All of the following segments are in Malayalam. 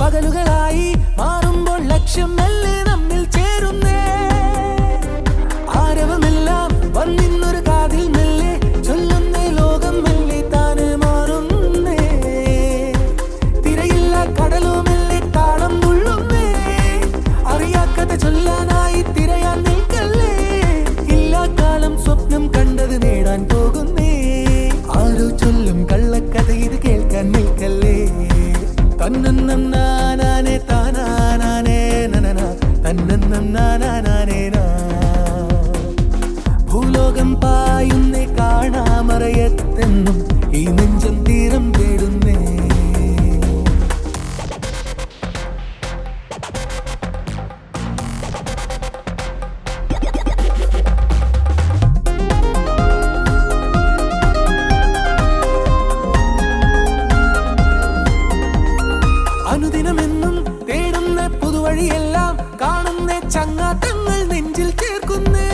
പകലുകളായി മാറുമ്പോൾ ലക്ഷ്യം മെല്ലെ നമ്മിൽ ചേരുന്നേ. ആരവമെല്ലാം വന്നിന്നൊരു കാതിൽ മെല്ലെ ചൊല്ലുന്നേ. ലോകം മെല്ലെ താനെ മാറുന്നേ. തിരയില്ല കടലോ മെല്ലെ താളം തുള്ളുന്നേ. അറിയാക്കഥ ചൊല്ലാനായി തിരയാൻ നിൽക്കല്ലേ. ഇല്ലാ കാലം സ്വപ്നം കണ്ടത് നേടാൻ പോകുന്നേ. ആരോ ചൊല്ലും കള്ളക്കഥ ഇത് കേൾക്കാൻ നിൽക്കല്ലേ. തന്നന്നം നാനാനെ താനാനാനേ നനന തന്നന്നം നാനാനാനേ നാ. ഭൂലോകം പായുന്നേ കാണാമറയത്തെന്നും ഈ നെഞ്ചം തീരം തേടുന്നേ. അനുദിനമെന്നും തേടുന്ന പുതുവഴിയെല്ലാം കാണുന്നേ. ചങ്ങാത്തങ്ങൾ നെഞ്ചിൽ ചേർക്കുന്നേ.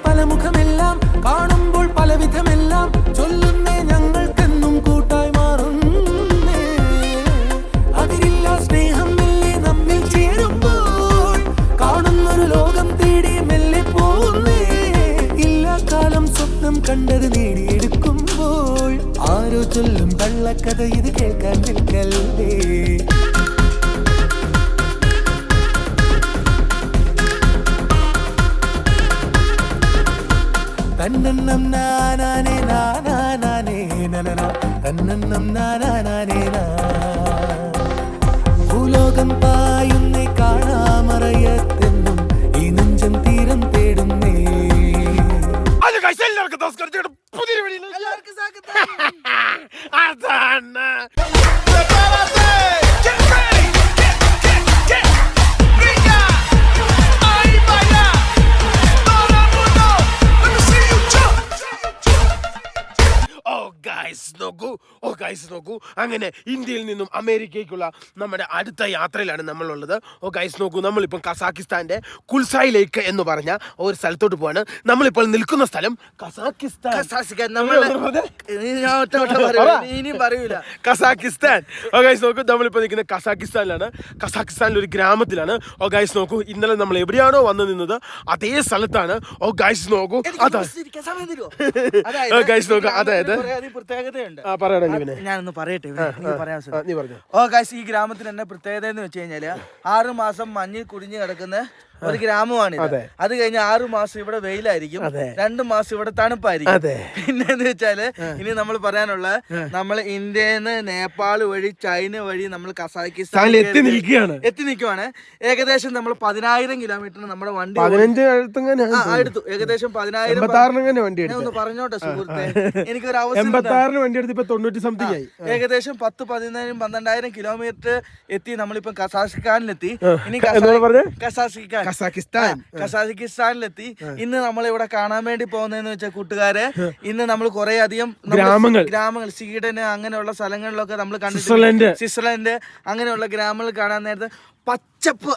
പല മുഖമെല്ലാം കാണുമ്പോൾ പലവിധമെല്ലാം ചൊല്ലുന്നേ. ഞങ്ങൾക്കെന്നും കൂട്ടായി മാറുന്നേ. അതിരില്ല സ്നേഹം മെല്ലെ നമ്മിൽ ചേരുമ്പോൾ കാണുന്നൊരു ലോകം തേടി മെല്ലെ പോകുന്നേ. ഇല്ലാ കാലം സ്വപ്നം കണ്ടത് നേടിയെടുക്കുമ്പോൾ ആരോ ചൊല്ലും കള്ളക്കഥ ഇത് കേൾക്കാൻ നിൽക്കല്ലേ. തന്നന്നം നാനാനേ നാനാനാനേ നനന തന്നന്നം നാനാനാനേ നാ. ഭൂലോകം പായുന്നേ കാണാമറയത്തെന്നും ഈ നെഞ്ചം തീരം തേടുന്നേ. എല്ലാവർക്കും നമസ്കാരം. പുതിയ അതാണ് നോക്കൂ. അങ്ങനെ ഇന്ത്യയിൽ നിന്നും അമേരിക്കയ്ക്കുള്ള നമ്മുടെ അടുത്ത യാത്രയിലാണ് നമ്മളുള്ളത്. ഗൈസ് നോക്കൂ, നമ്മളിപ്പം കസാക്കിസ്ഥാന്റെ കുൽസായ് ലേക്ക് എന്ന് പറഞ്ഞ ഒരു സ്ഥലത്തോട്ട് പോവാണ്. നമ്മളിപ്പോൾ നിൽക്കുന്ന സ്ഥലം കസാക്കിസ്ഥാൻ. ഗൈസ് നോക്കൂ, നമ്മളിപ്പോൾ നിൽക്കുന്ന കസാക്കിസ്ഥാനിലാണ്. കസാക്കിസ്ഥാനിൽ ഒരു ഗ്രാമത്തിലാണ്. ഗൈസ് നോക്കൂ, ഇന്നലെ നമ്മൾ എവിടെയാണോ വന്ന് നിന്നത് അതേ സ്ഥലത്താണ്. ഗൈസ് നോക്കൂ, ഗൈസ് നോക്കൂ, അതായത് ഞാനൊന്ന് പറയട്ടെ. ഈ ഗ്രാമത്തിന് തന്നെ പ്രത്യേകത എന്ന് വെച്ച് കഴിഞ്ഞാല് 6 മാസം മഞ്ഞിൽ കുടിഞ്ഞു കിടക്കുന്ന ഒരു ഗ്രാമമാണ്. അത് കഴിഞ്ഞ് 6 മാസം ഇവിടെ വെയിലായിരിക്കും, 2 മാസം ഇവിടെ തണുപ്പായിരിക്കും. പിന്നെന്ന് വെച്ചാല് ഇനി നമ്മൾ പറയാനുള്ള നമ്മൾ ഇന്ത്യയിൽ നിന്ന് നേപ്പാൾ വഴി ചൈന വഴി നമ്മൾ കസാക്കിസ്ഥാനിൽ എത്തി നിൽക്കുവാണ്. ഏകദേശം നമ്മൾ 10,000 കിലോമീറ്റർ നമ്മുടെ വണ്ടി അടുത്തു. ഏകദേശം 10,000 ഒന്ന് പറഞ്ഞോട്ടെ സുഹൃത്തെ, എനിക്കൊരു അവസരം. ഏകദേശം 10,000-12,000 കിലോമീറ്റർ എത്തി നമ്മളിപ്പം കസാഖിസ്ഥാനിലെത്തി. ഇനി കസാഖിസ്ഥാനിലെത്തി. ഇന്ന് നമ്മളിവിടെ കാണാൻ വേണ്ടി പോകുന്നതെന്ന് വെച്ചാൽ കൂട്ടുകാരെ, ഇന്ന് നമ്മൾ കുറെ അധികം ഗ്രാമങ്ങൾ സ്വീഡന് അങ്ങനെയുള്ള സ്ഥലങ്ങളിലൊക്കെ നമ്മൾ കണ്ടിട്ടുണ്ട്. സ്വിറ്റ്സർലൻഡ് അങ്ങനെയുള്ള ഗ്രാമങ്ങൾ കാണാൻ നേരത്തെ പച്ചപ്പ്.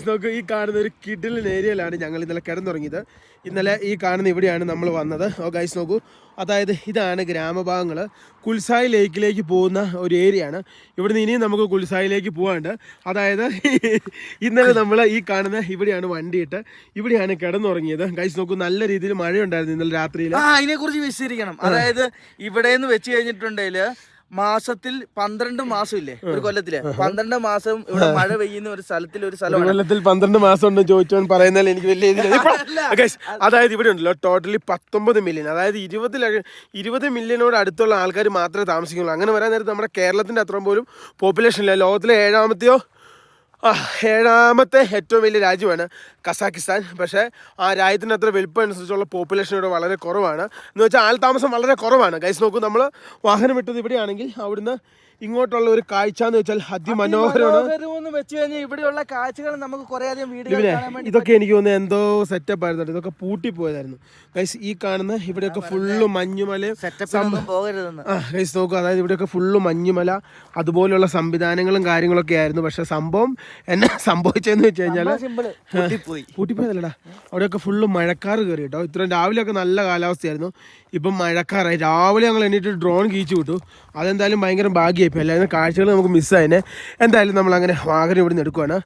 നോക്കൂ, ഈ കാണുന്ന ഒരു കിടിലൻ ഏരിയയിലാണ് ഞങ്ങൾ ഇന്നലെ കിടന്നുറങ്ങിയത്. ഇന്നലെ ഈ കാണുന്ന ഇവിടെയാണ് നമ്മൾ വന്നത്. ഗൈസ് നോക്കൂ, അതായത് ഇതാണ് ഗ്രാമഭാഗങ്ങൾ. കുൽസായ് ലേക്കിലേക്ക് പോകുന്ന ഒരു ഏരിയയാണ്. ഇവിടുന്ന് ഇനിയും നമുക്ക് കുൽസായിലേക്ക് പോകാണ്ട്. അതായത് ഇന്നലെ നമ്മൾ ഈ കാണുന്ന ഇവിടെയാണ് വണ്ടിയിട്ട് ഇവിടെയാണ് കിടന്നുറങ്ങിയത്. ഗൈസ് നോക്കൂ, നല്ല രീതിയിൽ മഴയുണ്ടായിരുന്നു ഇന്നലെ രാത്രിയിൽ. അതിനെ കുറിച്ച് വിശദീകരിക്കണം. അതായത് ഇവിടെ നിന്ന് വെച്ച് കഴിഞ്ഞിട്ടുണ്ടെങ്കിൽ മാസത്തിൽ 12 മാസം ഇല്ലേ ഒരു കൊല്ലത്തില് 12 മാസം ഇവിടെ മഴ പെയ്യുന്ന ഒരു സ്ഥലമാണ്. കൊല്ലത്തിൽ 12 മാസം ഉണ്ടെന്ന് ചോദിച്ചവൻ പറയുന്നതിൽ എനിക്ക് വലിയ അതായത് ഇവിടെ ഉണ്ടല്ലോ ടോട്ടലി 19 മില്യൺ, അതായത് 20 മില്യണോട് അടുത്തുള്ള ആൾക്കാർ മാത്രമേ താമസിക്കുള്ളൂ. അങ്ങനെ വരാൻ നേരത്ത് നമ്മുടെ കേരളത്തിന്റെ അത്രയും പോലും പോപ്പുലേഷൻ ഇല്ല. ലോകത്തിലെ 7ാമത്തെ ഏറ്റവും വലിയ രാജ്യമാണ് കസാക്കിസ്ഥാൻ. പക്ഷേ ആ രാജ്യത്തിന് അത്ര വലിപ്പം അനുസരിച്ചുള്ള പോപ്പുലേഷൻ ഇവിടെ വളരെ കുറവാണ്. എന്ന് വെച്ചാൽ ആൾ താമസം വളരെ കുറവാണ്. ഗൈസ് നോക്കൂ, നമ്മൾ വാഹനം വിട്ടത് ഇവിടെയാണെങ്കിൽ അവിടുന്ന് ഇങ്ങോട്ടുള്ള ഒരു കാഴ്ച എന്ന് വെച്ചാൽ അതിമനോഹരമെന്ന് വെച്ച് കഴിഞ്ഞാൽ ഇവിടെയുള്ള കാഴ്ചകൾ നമുക്ക് കുറെ അധികം വീഡിയോകൾ കാണാൻ വേണ്ടി ഇതൊക്കെ എനിക്ക് തോന്നുന്നത് എന്തോ സെറ്റപ്പ് ആയിരുന്നു, ഇതൊക്കെ പൂട്ടിപ്പോയതായിരുന്നു ഗൈസ്. ഈ കാണുന്ന ഇവിടെയൊക്കെ ഫുള്ള് മഞ്ഞുമലയും ഗൈസ് നോക്കുക, അതായത് ഇവിടെയൊക്കെ ഫുള്ള് മഞ്ഞുമല അതുപോലെയുള്ള സംവിധാനങ്ങളും കാര്യങ്ങളൊക്കെ ആയിരുന്നു. പക്ഷെ സംഭവം എന്നെ സംഭവിച്ചതെന്ന് വെച്ച് കഴിഞ്ഞാൽ പൂട്ടിപ്പോയതല്ലടാ, അവിടെയൊക്കെ ഫുള്ള് മഴക്കാറ് കയറി കേട്ടോ. ഇത്രയും രാവിലെയൊക്കെ നല്ല കാലാവസ്ഥയായിരുന്നു, ഇപ്പം മഴക്കാറായി. രാവിലെ ഞങ്ങൾ എണീറ്റ് ഡ്രോൺ കീച്ചു വിട്ടു, അതെന്തായാലും ഭയങ്കര ഭാഗ്യമായിപ്പോൾ. എല്ലാവരും കാഴ്ചകൾ നമുക്ക് മിസ്സായതിനെ. എന്തായാലും നമ്മളങ്ങനെ വാഹനം ഇവിടെ നിന്ന് എടുക്കുവാണ്.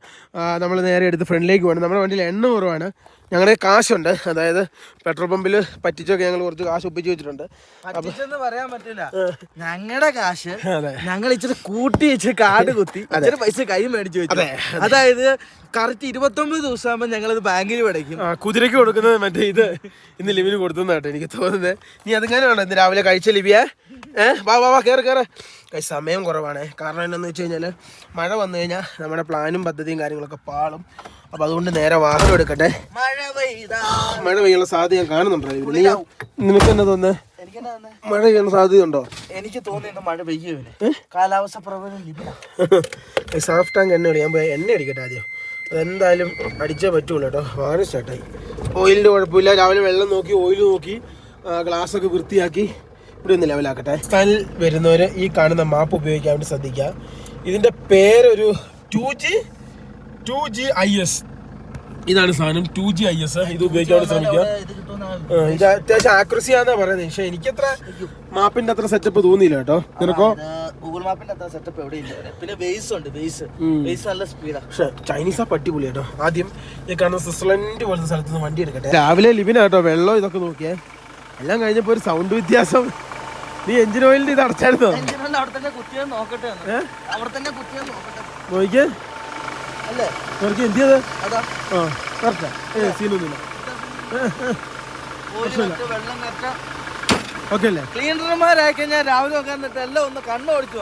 നമ്മൾ നേരെ എടുത്ത് ഫ്രണ്ടിലേക്ക് പോകണം. നമ്മുടെ വണ്ടിയിൽ എണ്ണ കുറവാണ്, ഞങ്ങളുടെ കാശുണ്ട്, അതായത് പെട്രോൾ പമ്പിൽ പറ്റിച്ചൊക്കെ ഞങ്ങൾ കുറച്ച് കാശ് ഒപ്പിച്ച് വെച്ചിട്ടുണ്ട്. പറ്റിച്ചെന്ന് പറയാൻ പറ്റില്ല, ഞങ്ങളുടെ കാശ് ഞങ്ങൾ ഇച്ചിരി കൂട്ടി വെച്ച് കാർഡ് കുത്തി ഇച്ചിരി പൈസ കൈ മേടിച്ചു വെച്ചു. അതായത് കറക്റ്റ് 29 ദിവസമാകുമ്പോൾ ഞങ്ങളിത് ബാങ്കിൽ അടയ്ക്കും. കുതിരയ്ക്ക് കൊടുക്കുന്നത് മറ്റേ ഇത് ഇന്ന് ലിവിന് കൊടുത്തെന്നാട്ടോ എനിക്ക് തോന്നുന്നത്. നീ അതിങ്ങനെയാണോ ഇന്ന് രാവിലെ കഴിച്ച ലിവിയ? വാ വാ വാ കയറി. സമയം കുറവാണ്. കാരണം എന്താണെന്ന് വെച്ച് കഴിഞ്ഞാൽ മഴ വന്നു കഴിഞ്ഞാൽ നമ്മുടെ പ്ലാനും പദ്ധതിയും കാര്യങ്ങളൊക്കെ പാളും. അപ്പം അതുകൊണ്ട് നേരെ വാഹനം എടുക്കട്ടെ. മഴ പെയ്യാനുള്ള സാധ്യത ഞാൻ കാണുന്നുണ്ടോ? നിനക്ക് എന്നാ തോന്നുന്നത്? മഴ പെയ്യാനുള്ള സാധ്യതയുണ്ടോ? എനിക്ക് തോന്നുന്നു മഴ പെയ്യൂല, കാലാവസ്ഥ പ്രവചനം. സാഫ് ടാങ്ക് എണ്ണ ഞാൻ പോയി എണ്ണ അടിക്കട്ടെ ആദ്യം. അതെന്തായാലും അടിച്ചേ പറ്റുള്ളൂ കേട്ടോ. വാഹനം സ്റ്റാർട്ടായി. ഓയിലിൻ്റെ കുഴപ്പമില്ല. രാവിലെ വെള്ളം നോക്കി ഓയിൽ നോക്കി ഗ്ലാസ്സൊക്കെ വൃത്തിയാക്കി ഇവിടെ ഒന്ന് ലെവലാക്കട്ടെ. സ്ഥലം വരുന്നവർ ഈ കാണുന്ന മാപ്പ് ഉപയോഗിക്കാൻ വേണ്ടി ശ്രദ്ധിക്കുക. ഇതിൻ്റെ പേരൊരു 2GIS. ഇതാണ് സാധനം 2GIS. ഇത് ഉപയോഗിക്കാൻ വേണ്ടി ശ്രമിക്കുക. ഇത് അത്യാവശ്യം ആക്യുറസി ആണെന്നാ പറയുന്നത്, പക്ഷെ എനിക്കത്ര മാപ്പിന്റെ അത്ര സെറ്റപ്പ് തോന്നിയില്ല കേട്ടോ. നിനക്കോ? ഗൂഗിൾ മാപ്പിന്റെ അത്ര സെറ്റപ്പ് എവിടെ ഇല്ല. പിന്നെ ബേസ് ഉണ്ട്, ബേസ് നല്ല സ്പീഡാ. പക്ഷെ ചൈനീസ് ആ പട്ടിപൊളി കേട്ടോ. ആദ്യം ഈ കാണുന്ന സ്വിറ്റ്സർലൻഡ് പോലത്തെ സ്ഥലത്ത് നിന്ന് വണ്ടി എടുക്കട്ടെ. രാവിലെ ലിവിനാട്ടോ വെള്ളം ഇതൊക്കെ നോക്കിയേ. എല്ലാം കഴിഞ്ഞപ്പോ ഒരു സൗണ്ട് വ്യത്യാസം. നീ എഞ്ചിൻ ഓയിലിന്റെ ഇത് അടച്ചായിരുന്നോ? നോക്കിയേ എന്ത് ചെയ്ത് സീനൊന്നുമില്ല.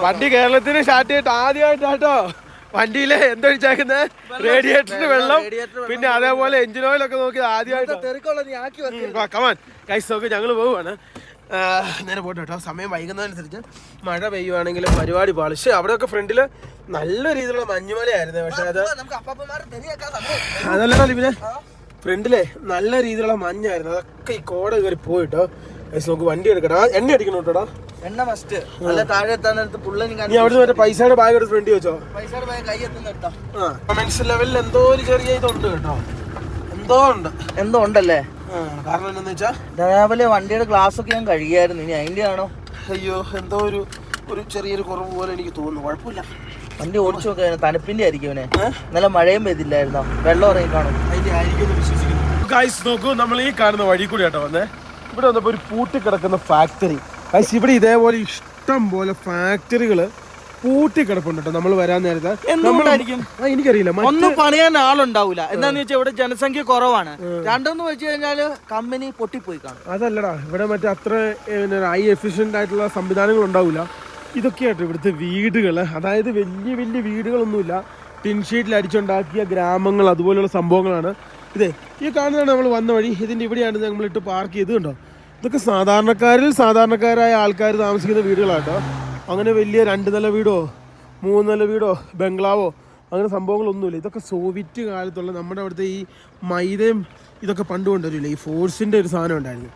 വണ്ടി കേരളത്തിന് സ്റ്റാർട്ട് ചെയ്തിട്ട് ആദ്യമായിട്ടാട്ടോ വണ്ടിയില് എന്തൊഴിച്ചേക്കുന്നത് റേഡിയേറ്ററിന് വെള്ളം, പിന്നെ അതേപോലെ എഞ്ചിൻ ഓയിലൊക്കെ നോക്കിയത് ആദ്യമായിട്ട്. കമാൻ ഗൈസ് നോക്കി ഞങ്ങൾ പോവുകയാണ്. നേരെ പോട്ടെ കേട്ടോ. സമയം വൈകുന്നതനുസരിച്ച് മഴ പെയ്യുവാണെങ്കിലും പരിപാടി പാളിച്ച്. അവിടെയൊക്കെ ഫ്രണ്ടില് നല്ല രീതിയിലുള്ള മഞ്ഞുമലയായിരുന്നു. പക്ഷെ അതല്ലടാ ലിബിനെ, ഫ്രണ്ടിലെ നല്ല രീതിയിലുള്ള മഞ്ഞായിരുന്നു. അതൊക്കെ ഈ കോട കയറി പോയിട്ടോ. നമുക്ക് വണ്ടി എടുക്കടാ. എണ്ണ അടിക്കണം കേട്ടോടാ. എണ്ണ മസ്റ്റ്. അല്ല താഴെ എത്താൻ നീ അവിടെ മറ്റേ പൈസയുടെ ബാഗ് എടുത്ത് ഫ്രണ്ടി വെച്ചോ. കമന്റ്സ് ലെവലിൽ എന്തോ ഒരു ചെറിയ ഇതുണ്ട് കേട്ടോ. എന്തോ ഉണ്ടല്ലേ. കാരണം എന്താന്ന് വെച്ചാ രാവിലെ വണ്ടിയുടെ ഗ്ലാസ് ഒക്കെ ഞാൻ കഴുകിയായിരുന്നു. ഇനി അതിന്റെ ആണോ? അയ്യോ എന്തോ ഒരു ചെറിയൊരു കുറവ് പോലെ എനിക്ക് തോന്നുന്നു. കുഴപ്പമില്ല, വണ്ടി ഓടിച്ചു നോക്കാൻ. തണുപ്പിന്റെ ആയിരിക്കും അവനെ. നല്ല മഴയും പെയ്തില്ലായിരുന്നോ? വെള്ളം ഇറങ്ങി കാണും. അതിന്റെ ആയിരിക്കും വിശ്വസിക്കുന്നു. ഗൈസ് നോക്കൂ, നമ്മൾ ഈ കാണുന്ന വഴി കൂടി കേട്ടോ വന്നേ. ഇവിടെ വന്നപ്പോ ഒരു പൂട്ടിക്കിടക്കുന്ന ഫാക്ടറി. ഗൈസ് ഇവിടെ ഇതേപോലെ ഇഷ്ടം പോലെ ഫാക്ടറികള് പൂട്ടിക്കിടപ്പുണ്ട് കേട്ടോ. നമ്മൾ വരാൻ നേരത്തെ എനിക്കറിയില്ല, ഒന്നും പണിയാൻ ആളുണ്ടാവില്ല. എന്താന്ന് വെച്ചാൽ ഇവിടെ ജനസംഖ്യ കുറവാണ്. രണ്ടെന്ന് വെച്ച് കഴിഞ്ഞാല് കമ്പനി പൊട്ടിപ്പോയി കാണും. അതല്ലടാ, ഇവിടെ മറ്റേ അത്ര ഹൈ എഫിഷ്യന്റ് ആയിട്ടുള്ള സംവിധാനങ്ങൾ ഉണ്ടാവില്ല. ഇതൊക്കെയാട്ടോ ഇവിടുത്തെ വീടുകൾ. അതായത് വലിയ വലിയ വീടുകളൊന്നുമില്ല, ടിൻഷീറ്റിൽ അടിച്ചുണ്ടാക്കിയ ഗ്രാമങ്ങൾ അതുപോലെയുള്ള സംഭവങ്ങളാണ്. ഇതേ ഈ കാണുന്നതാണ് നമ്മൾ വന്ന വഴി. ഇതിൻ്റെ ഇവിടെയാണ് നമ്മളിട്ട് പാർക്ക് ചെയ്ത് കണ്ടോ. ഇതൊക്കെ സാധാരണക്കാരായ ആൾക്കാർ താമസിക്കുന്ന വീടുകളാട്ടോ. അങ്ങനെ വലിയ 2 നില വീടോ 3 നില വീടോ ബംഗ്ലാവോ അങ്ങനെ സംഭവങ്ങളൊന്നുമില്ല. ഇതൊക്കെ സോവിയറ്റ് കാലത്തുള്ള നമ്മുടെ അവിടുത്തെ ഈ മൈദയും ഇതൊക്കെ പണ്ട് കൊണ്ടുവരില്ലേ, ഈ ഫോഴ്സിൻ്റെ ഒരു സാധനം ഉണ്ടായിരുന്നു.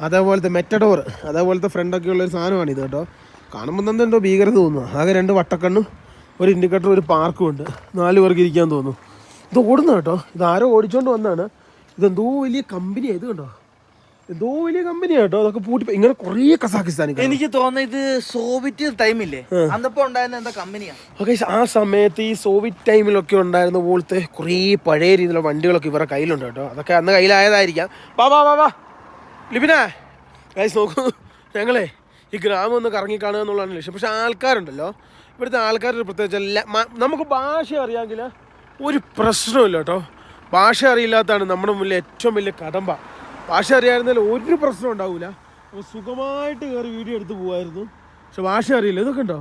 അതേപോലത്തെ മെറ്റഡോർ അതേപോലത്തെ ഫ്രണ്ടൊക്കെ ഉള്ളൊരു സാധനമാണ് ഇത് കേട്ടോ. കാണുമ്പോൾ തന്നെ എന്തോ ഭീകരത തോന്നുന്നു. ആകെ 2 വട്ടക്കണ്ണും ഒരു ഇൻഡിക്കേറ്റർ ഒരു പാർക്കും ഉണ്ട്. 4 പേർക്ക് ഇരിക്കാൻ തോന്നുന്നു. ഇത് ഓടുന്ന കേട്ടോ. ഇതാരോ ഓടിച്ചോണ്ട് വന്നതാണ്. ഇതെന്തോ വലിയ കമ്പനിയാണ്. ഇത് കണ്ടോ, എന്തോ വലിയ കമ്പനിയാണ് കേട്ടോ. അതൊക്കെ പൂട്ടി ഇങ്ങനെ കുറേ കസാഖിസ്ഥാനിൽ. എനിക്ക് തോന്നുന്നത് ഇത് സോവിയറ്റ് ടൈമില്ലേ, അന്നപ്പോ ഉണ്ടായിരുന്ന എന്താ കമ്പനിയാണ്. ഓക്കെ, ആ സമയത്ത് ഈ സോവിയറ്റ് ടൈമിലൊക്കെ ഉണ്ടായിരുന്ന പോലത്തെ കുറേ പഴയ രീതിയിലുള്ള വണ്ടികളൊക്കെ ഇവരുടെ കയ്യിലുണ്ട് കേട്ടോ. അതൊക്കെ അന്ന് കയ്യിലായതായിരിക്കാം. വാ ലിബിനെ ഗൈസ് നോക്കൂ, ഞങ്ങളെ ഈ ഗ്രാമം ഒന്ന് കറങ്ങി കാണുക എന്നുള്ളതാണ് ലക്ഷ്യം. പക്ഷെ ആൾക്കാരുണ്ടല്ലോ, ഇവിടുത്തെ ആൾക്കാരുടെ പ്രത്യേകിച്ച് നമുക്ക് ഭാഷ അറിയാമെങ്കിൽ ഒരു പ്രശ്നമില്ല കേട്ടോ. ഭാഷ അറിയില്ലാത്തതാണ് നമ്മുടെ മുന്നിൽ ഏറ്റവും വലിയ കടമ്പ. ഭാഷ അറിയാമായിരുന്നാൽ ഒരു പ്രശ്നം ഉണ്ടാവില്ല. അപ്പോൾ സുഖമായിട്ട് കയറി വീഡിയോ എടുത്ത് പോകുമായിരുന്നു. പക്ഷെ ഭാഷ അറിയില്ല. ഇതൊക്കെ ഉണ്ടോ,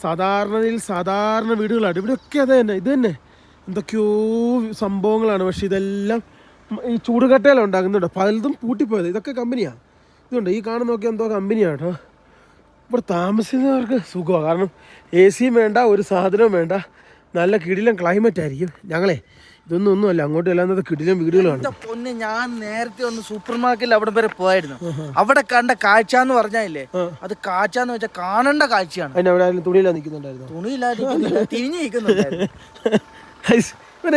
സാധാരണ വീടുകളാണ് ഇവിടെയൊക്കെ. അത് തന്നെ ഇത് തന്നെ എന്തൊക്കെയോ സംഭവങ്ങളാണ്. പക്ഷെ ഇതെല്ലാം ഈ ചൂടുകട്ടയിലാണ് ഉണ്ടാകുന്നുണ്ടോ. പലതും പൂട്ടിപ്പോയത്. ഇതൊക്കെ കമ്പനിയാണ്. ഇതുണ്ട് ഈ കാണുന്ന നോക്കിയാൽ എന്തോ കമ്പനിയാണ് കേട്ടോ. ഇവിടെ താമസിക്കുന്നവർക്ക് സുഖമാണ്. കാരണം AC വേണ്ട, ഒരു സാധനവും വേണ്ട, നല്ല കിടിലം ക്ലൈമറ്റ് ആയിരിക്കും. ഞങ്ങളെ ഒന്നുമല്ല, അങ്ങോട്ട് അല്ലാതെ കിടിലം വീടുകളാണ്. പൊന്നെ, ഞാൻ നേരത്തെ ഒന്ന് സൂപ്പർ മാർക്കറ്റിൽ അവിടെ വരെ പോയായിരുന്നു. അവിടെ കണ്ട കാഴ്ച എന്ന് പറഞ്ഞാലേ, അത് കാഴ്ചന്ന് വെച്ചാൽ കാണേണ്ട കാഴ്ചയാണ്. അവിടെ തുണിയിലാ നിൽക്കുന്നുണ്ടായിരുന്നു, തുണിയില്ലാതെ തിരിഞ്ഞു നിൽക്കുന്നുണ്ടായിരുന്നു.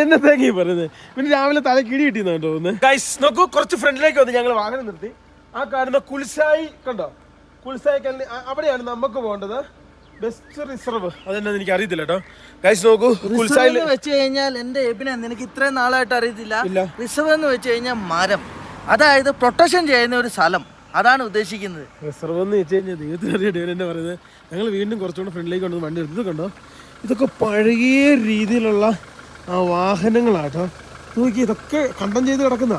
എന്നത്തേക്ക് പറയുന്നത് പിന്നെ രാവിലെ തല കിടി കിട്ടിയെന്നാണ് തോന്നുന്നത്. ഗൈസ് നോക്കൂ, കുറച്ച് ഫ്രണ്ടിലേക്ക് വന്ന് ഞങ്ങൾ വാഹനം നിർത്തി. ആ കാണുന്ന കുൽസായി കണ്ടോ, കുൽസായി അവിടെയാണ് നമുക്ക് പോകേണ്ടത്. ബെസ്റ്റ് റിസർവ് അതെന്നാന്ന് എനിക്ക് അറിയത്തില്ല കേട്ടോ. ഗൈസ് നോക്കൂ, കുൽസായിൽ വെച്ച് കഴിഞ്ഞാൽ എന്റെ എബിനെ നിനക്ക് ഇത്രയും നാളായിട്ട് അറിയത്തില്ല. റിസർവ് എന്ന് വെച്ച് കഴിഞ്ഞാൽ മരം, അതായത് പ്രൊട്ടക്ഷൻ ചെയ്യുന്ന ഒരു സ്ഥലം, അതാണ് ഉദ്ദേശിക്കുന്നത്. റിസർവ് എന്ന് വെച്ച് കഴിഞ്ഞാൽ ദൈവത്തിന് അറിയട്ടെ എന്നെ പറയുന്നത്. ഞങ്ങൾ വീണ്ടും കുറച്ചുകൂടെ ഫ്രണ്ടിലേക്ക് കൊണ്ടു വണ്ടി എടുത്തത് കണ്ടോ. ഇതൊക്കെ പഴയ രീതിയിലുള്ള വാഹനങ്ങളാട്ടോ. നോക്കി, ഇതൊക്കെ കണ്ടം ചെയ്ത് കിടക്കുന്ന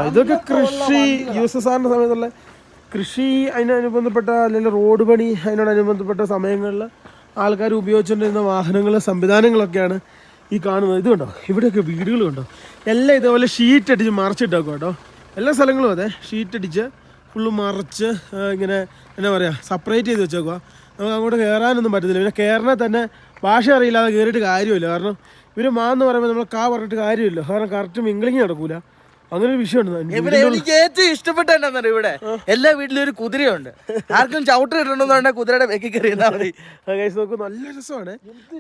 ഇതൊക്കെ കൃഷി USSRന്റെ സമയത്തുള്ള കൃഷി, അതിനനുബന്ധപ്പെട്ട അല്ലെങ്കിൽ റോഡ് പണി, അതിനോടനുബന്ധപ്പെട്ട സമയങ്ങളിൽ ആൾക്കാർ ഉപയോഗിച്ചുകൊണ്ടിരുന്ന വാഹനങ്ങൾ, സംവിധാനങ്ങളൊക്കെയാണ് ഈ കാണുന്നത്. ഇത് കണ്ടോ, ഇവിടെയൊക്കെ വീടുകൾ കണ്ടോ, എല്ലാം ഇതേപോലെ ഷീറ്റ് അടിച്ച് മറച്ചിട്ടേക്കും കേട്ടോ. എല്ലാ സ്ഥലങ്ങളും അതെ, ഷീറ്റ് അടിച്ച് ഫുള്ള് മറച്ച് ഇങ്ങനെ എന്നാ പറയുക, സെപ്പറേറ്റ് ചെയ്ത് വെച്ചേക്കുക. നമുക്ക് അങ്ങോട്ട് കയറാനൊന്നും പറ്റത്തില്ല. പിന്നെ കയറിനാൽ തന്നെ ഭാഷ അറിയില്ലാതെ കയറിയിട്ട് കാര്യമില്ല. കാരണം ഇവർ മാന്ന് പറയുമ്പോൾ നമ്മൾ പറഞ്ഞിട്ട് കാര്യമില്ല. കാരണം കറക്റ്റ് മിംഗ്ലിങ് നടക്കൂല. അങ്ങനെ ഒരു വിഷയമുണ്ട്. എനിക്ക് ഏറ്റവും ഇഷ്ടപ്പെട്ട എന്താ, ഇവിടെ എല്ലാ വീട്ടിലും ഒരു കുതിരയുണ്ട്. ആർക്കും ചവിട്ട് കിട്ടണമെന്ന് പറഞ്ഞാൽ കുതിരയുടെ വെക്കി കയറിയാൽ മതി. നോക്കൂ, നല്ല രസമാണ്.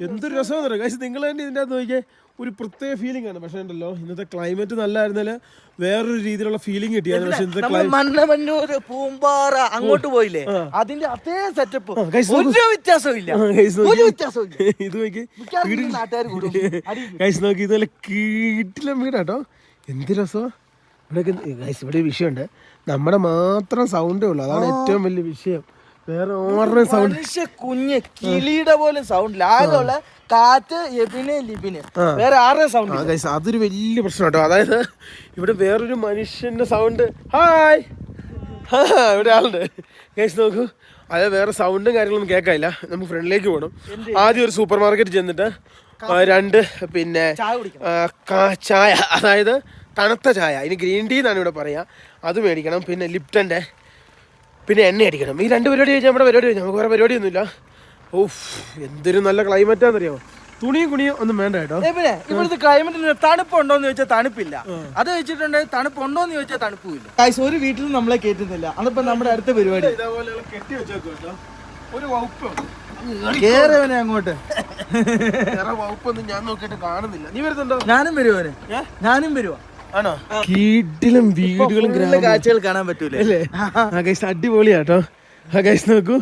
എന്തൊരു രസമാണെന്ന് പറയാം. നിങ്ങൾ തന്നെ ഇതിൻ്റെ അകത്ത് നോക്കിയാൽ ഒരു പ്രത്യേക ഫീലിംഗ് ആണ്. പക്ഷേ ഉണ്ടല്ലോ, ഇന്നത്തെ ക്ലൈമറ്റ് നല്ലായിരുന്നാല് വേറൊരു രീതിയിലുള്ള ഫീലിംഗ് കിട്ടിയാണ്. പക്ഷെ മന്നമന്നൂർ, പൂമ്പാറ അങ്ങോട്ട് പോയില്ലേ, അതിന്റെ അതേ സെറ്റപ്പ്, ഒരു വ്യത്യാസമില്ല. ഇത് നോക്കി, ഗൈസ് നോക്കി, ഇതുപോലെ കീട്ടിലും വീടാട്ടോ. എന്ത് രസമാണ് ഇവിടെയൊക്കെ. ഗൈസ് ഇവിടെ ഒരു വിഷയമുണ്ട്, നമ്മുടെ മാത്രം സൗണ്ടേ ഉള്ളൂ, അതാണ് ഏറ്റവും വലിയ വിഷയം. വേറെ ഓർമ്മ സൗണ്ട്, കുഞ്ഞ് കിളിയുടെ പോലും സൗണ്ട്, ആകെയുള്ള കാറ്റ്, എബിന്, ലിബിന്, വേറെ ആരുടെ സൗണ്ട്. ഗൈസ് അതൊരു വലിയ പ്രശ്നം കേട്ടോ. അതായത് ഇവിടെ വേറൊരു മനുഷ്യന്റെ സൗണ്ട്. ഹായ്, ഇവിടെ ആളുണ്ട്. ഗൈസ് നോക്കൂ, അതായത് വേറെ സൗണ്ടും കാര്യങ്ങളൊന്നും കേൾക്കാനില്ല. നമുക്ക് ഫ്രണ്ടിലേക്ക് പോകണം. ആദ്യം ഒരു സൂപ്പർ മാർക്കറ്റ് ചെന്നിട്ട് 2 പിന്നെ ചായ, അതായത് തണുത്ത ചായ, ഇനി ഗ്രീൻ ടീ എന്നാണ് ഇവിടെ പറയുക, അത് മേടിക്കണം. പിന്നെ ലിപ്റ്റൻ്റെ, പിന്നെ എണ്ണ അടിക്കണം. ഈ 2 പരിപാടി കഴിഞ്ഞാൽ നമ്മുടെ പരിപാടി കഴിഞ്ഞാൽ നമുക്ക് വേറെ പരിപാടിയൊന്നുമില്ല. ഓഫ്, എന്തൊരു നല്ല ക്ലൈമറ്റാണെന്നറിയാമോ. തുണിയും കുണിയും ഒന്നും വേണ്ട കേട്ടോ. ഇവിടുത്തെ ക്ലൈമറ്റിന് തണുപ്പുണ്ടോന്ന് ചോദിച്ചാൽ തണുപ്പില്ല, അത് വെച്ചിട്ടുണ്ടെങ്കിൽ തണുപ്പുണ്ടോന്ന് ചോദിച്ചാൽ തണുപ്പില്ല. ഒരു വീട്ടിൽ നമ്മളെ കേട്ടുന്നില്ല. അതിപ്പോ നമ്മുടെ അടുത്ത പരിപാടി ഇതേപോലെയുള്ള കെട്ടി വെച്ചേക്കോ. ഒരു വകുപ്പ് കേറവനെ അങ്ങോട്ട്, വേറെ വകുപ്പൊന്നും ഞാൻ നോക്കിയിട്ട് കാണുന്നില്ല. നീ വരുന്നുണ്ടോ? ഞാനും വരുവാന്, ഞാനും വരുവാ. ആണോ? കീട്ടിലും വീടുകളും കാഴ്ചകൾ കാണാൻ പറ്റൂലേ അല്ലേ? അടിപൊളിയാട്ടോ. ഗൈസ് നോക്കൂ,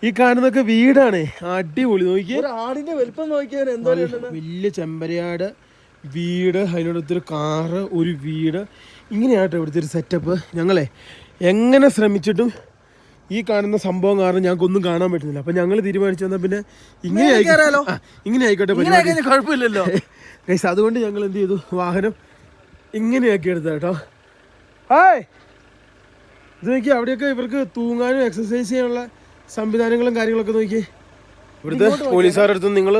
ഈ കാണുന്നൊക്കെ വീടാണ്, അടിപൊളി. നോക്കിയേ, ആടിന്റെ വലുപ്പം നോക്കിയാൽ എന്തോ വലിയ ചെമ്പരയാട് വീട്, അതിനോടൊത്തൊരു കാറ്, ഒരു വീട്, ഇങ്ങനെയാട്ടോ ഇവിടുത്തെ ഒരു സെറ്റപ്പ്. ഞങ്ങളെ എങ്ങനെ ശ്രമിച്ചിട്ടും ഈ കാണുന്ന സംഭവം കാരണം ഞങ്ങൾക്ക് ഒന്നും കാണാൻ പറ്റുന്നില്ല. അപ്പൊ ഞങ്ങൾ തീരുമാനിച്ചു വന്നാൽ പിന്നെ ഇങ്ങനെ ആയിക്കോട്ടെ, കുഴപ്പമില്ലല്ലോ ഗൈസ്. അതുകൊണ്ട് ഞങ്ങൾ എന്ത് ചെയ്തു, വാഹനം ഇങ്ങനെയാക്കി എടുത്ത കേട്ടോ. ഹായ്, ഇത് നോക്കി, അവിടെയൊക്കെ ഇവർക്ക് തൂങ്ങാനും എക്സസൈസ് ചെയ്യാനുള്ള സംവിധാനങ്ങളും കാര്യങ്ങളൊക്കെ നോക്കി. ഇവിടുത്തെ പോലീസുകാരുടെ അടുത്ത് നിങ്ങൾ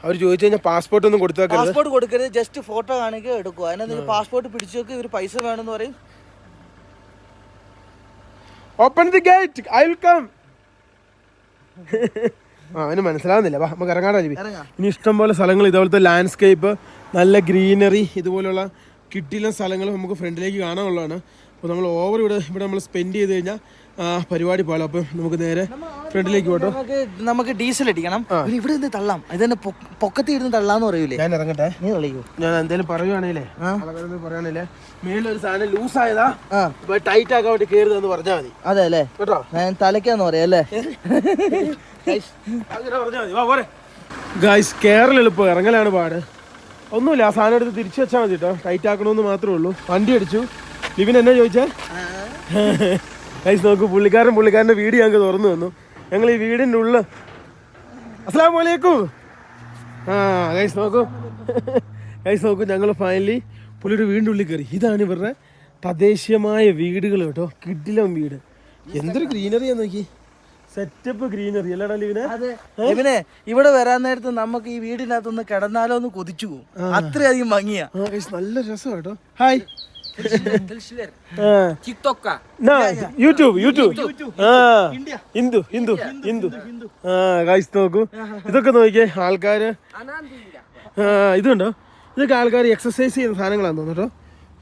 അവർ ചോദിച്ചു കഴിഞ്ഞാൽ പാസ്പോർട്ട് ഒന്നും പാസ്പോർട്ട് കൊടുക്കരുത്, ജസ്റ്റ് ഫോട്ടോ കാണിക്കുക, എടുക്കുക. അതിനകത്ത് പാസ്പോർട്ട് പിടിച്ചു വെക്കുക, ഇവർ പൈസ വേണമെന്ന് പറയും. Open the gate, I will come. അവന് മനസ്സിലാവുന്നില്ല. വാ, നമുക്ക് ഇറങ്ങാടാ. ഇനി ഇഷ്ടംപോലെ സ്ഥലങ്ങൾ, ഇതുപോലത്തെ ലാൻഡ്സ്കേപ്പ്, നല്ല ഗ്രീനറി, ഇതുപോലെയുള്ള കിട്ടില്ല സ്ഥലങ്ങൾ നമുക്ക് ഫ്രണ്ടിലേക്ക് കാണാനുള്ളതാണ്. അപ്പോൾ നമ്മൾ ഓവർ ഇവിടെ നമ്മൾ സ്പെൻഡ് ചെയ്ത് കഴിഞ്ഞാൽ പരിപാടി പോലെ. അപ്പം നമുക്ക് നേരെ ഫ്രണ്ടിലേക്ക് പോട്ടോ. നമുക്ക് ഡീസൽ അടിക്കണം. ഇവിടെ നിന്ന് തള്ളാം, ഇതന്നെ പൊക്കത്തി ഇരുന്ന് തള്ളാന്ന് പറയൂലേ. ഞാൻ ഇറങ്ങട്ടെ, നീ കളിക്കൂ. ഞാൻ എന്തെങ്കിലും പറയുവാണേലേ മേലൊരു സാധനം ലൂസ് ആയതാ, ടൈറ്റ് ആക്കാൻ വേണ്ടി കയറുതെന്ന് പറഞ്ഞാൽ മതി. അതെ അല്ലേ, കേട്ടോ? ഞാൻ തലയ്ക്കാന്ന് പറയാം അല്ലേ. അങ്ങനെ പറഞ്ഞാൽ മതി. വാ പോരെ ഗായ്സ്. കയറൽ എളുപ്പം, ഇറങ്ങലാണ് പാട്. ഒന്നുമില്ല, ആ സാധനം എടുത്ത് തിരിച്ചു വെച്ചാൽ മതി കേട്ടോ. ടൈറ്റ് ആക്കണമെന്ന് മാത്രമേ ഉള്ളൂ. വണ്ടി അടിച്ചു. ലിവിൻ എന്നാ ചോദിച്ചേ? ഗൈസ് നോക്കൂ, പുള്ളിക്കാരൻ്റെ വീട് ഞങ്ങൾക്ക് തുറന്നു തന്നു. ഞങ്ങൾ ഈ വീടിൻ്റെ ഉള്ളിൽ, അസ്സലാമു അലൈക്കും. ഗൈസ് നോക്കൂ, ഞങ്ങൾ ഫൈനലി പുള്ളിയുടെ വീടിൻ്റെ ഉള്ളിൽ കയറി. ഇതാണ് ഇവരുടെ തദ്ദേശീയമായ വീടുകൾ കേട്ടോ. കിടിലം വീട്, എന്തൊരു ഗ്രീനറിയാ നോക്കി. സെറ്റപ്പ് ഗ്രീനറി അല്ലടാ ലിവിനെ. ലിവിനെ, ഇവിടെ വരാൻ നേരത്ത് നമുക്ക് ഈ വീടിനകത്തൊന്ന് കിടന്നാലോ ഒന്ന് കൊതിച്ചു പോകും, അത്രയധികം ഭംഗിയാ. നല്ല രസം കേട്ടോ. Hi, TikTok. YouTube Hindu guys നോക്കൂ ഇതൊക്കെ നോക്കിയേ ആൾക്കാര് ഇതുണ്ടോ ഇതൊക്കെ ആൾക്കാർ എക്സസൈസ് ചെയ്യുന്ന സാധനങ്ങളാന്ന് തോന്നുന്നു കേട്ടോ.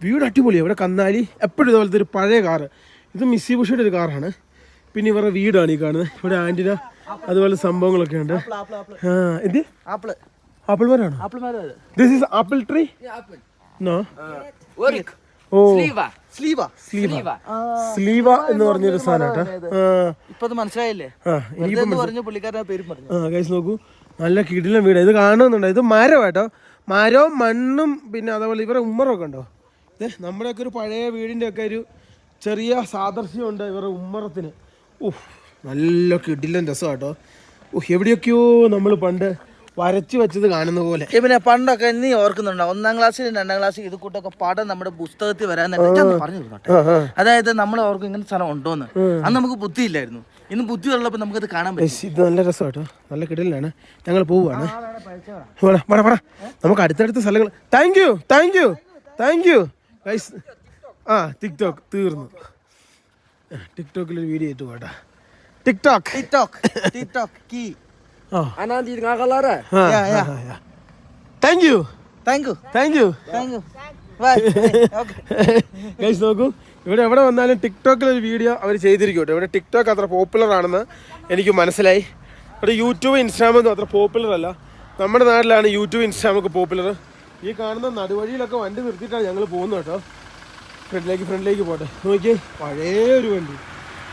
വീട് അടിപൊളിയാണ്. ഇവിടെ കന്നാലി എപ്പോഴും ഇതുപോലത്തെ ഒരു പഴയ കാറ്, ഇത് മിസ്സി ബുഷിയുടെ ഒരു കാറാണ്. പിന്നെ ഇവരുടെ വീടാണ് ഈ കാണുന്നത്. ഇവിടെ ആന്റിന അതുപോലെ സംഭവങ്ങളൊക്കെ ഉണ്ട്. എന്ത് ആപ്പിൾ മരമാണോ? This is apple tree. നോ സ്ലീവ എന്ന് പറഞ്ഞൊരു സാധനം കേട്ടോ. മനസ്സിലായില്ലേ? നോക്കൂ നല്ല കിടിലം വീട്. ഇത് കാണുന്നുണ്ടോ? ഇത് മരം കേട്ടോ. മരവും മണ്ണും പിന്നെ അതേപോലെ ഇവരെ ഉമ്മറൊക്കെ ഉണ്ടോ. ഇത് നമ്മുടെയൊക്കെ ഒരു പഴയ വീടിൻ്റെ ഒക്കെ ഒരു ചെറിയ സാദൃശ്യമുണ്ട് ഇവരുടെ ഉമ്മറത്തിന്. നല്ല കിടിലൻ രസം കേട്ടോ. എവിടെയൊക്കെയോ നമ്മൾ പണ്ട് വരച്ചു വെച്ചത് കാണുന്ന പോലെ. പിന്നെ പണ്ടൊക്കെ നീ ഓർക്കുന്നുണ്ടോ 1ാം ക്ലാസ്സിലും 2ാം ക്ലാസ്സിൽ ഇത് കൂട്ടൊക്കെ പാഠം നമ്മുടെ പുസ്തകത്തിൽ വരാൻ പറഞ്ഞു തന്നോട്ടെ. അതായത് നമ്മൾ ഓർക്കും ഇങ്ങനെ സ്ഥലം ഉണ്ടോന്ന്. അന്ന് നമുക്ക് ബുദ്ധിയില്ലായിരുന്നു. ഇന്ന് ബുദ്ധി ഉള്ളപ്പോൾ നമുക്കത് കാണാൻ പറ്റും. ഇത് നല്ല രസം കേട്ടോ. നല്ല കിടലിലാണ്. ഞങ്ങൾ പോവുകയാണ്. നമുക്ക് അടുത്തടുത്ത സ്ഥലങ്ങൾ. Thank you guys. ടിക്ടോക്ക് തീർന്നു. ടിക്ടോക്കിലൊരു വീഡിയോ ഇട്ട് പോട്ടാ. ടിക്ടോക്ക് ഗൈസ് നോക്കൂ ഇവിടെ എവിടെ വന്നാലും ടിക്ടോക്കിലൊരു വീഡിയോ അവർ ചെയ്തിരിക്കും കേട്ടോ. ഇവിടെ ടിക്ടോക്ക് അത്ര പോപ്പുലർ ആണെന്ന് എനിക്ക് മനസ്സിലായി. ഇവിടെ യൂട്യൂബ് ഇൻസ്റ്റാഗ്രാമൊന്നും അത്ര പോപ്പുലർ അല്ല. നമ്മുടെ നാട്ടിലാണ് യൂട്യൂബ് ഇൻസ്റ്റാഗ്രാമൊക്കെ പോപ്പുലർ. ഈ കാണുന്ന നടുവഴിയിലൊക്കെ വണ്ടി നിർത്തിയിട്ടാണ് ഞങ്ങൾ പോകുന്നത് കേട്ടോ. ഫ്രണ്ടിലേക്ക് പോട്ടെ. നോക്കിയേ പഴയ ഒരു വണ്ടി.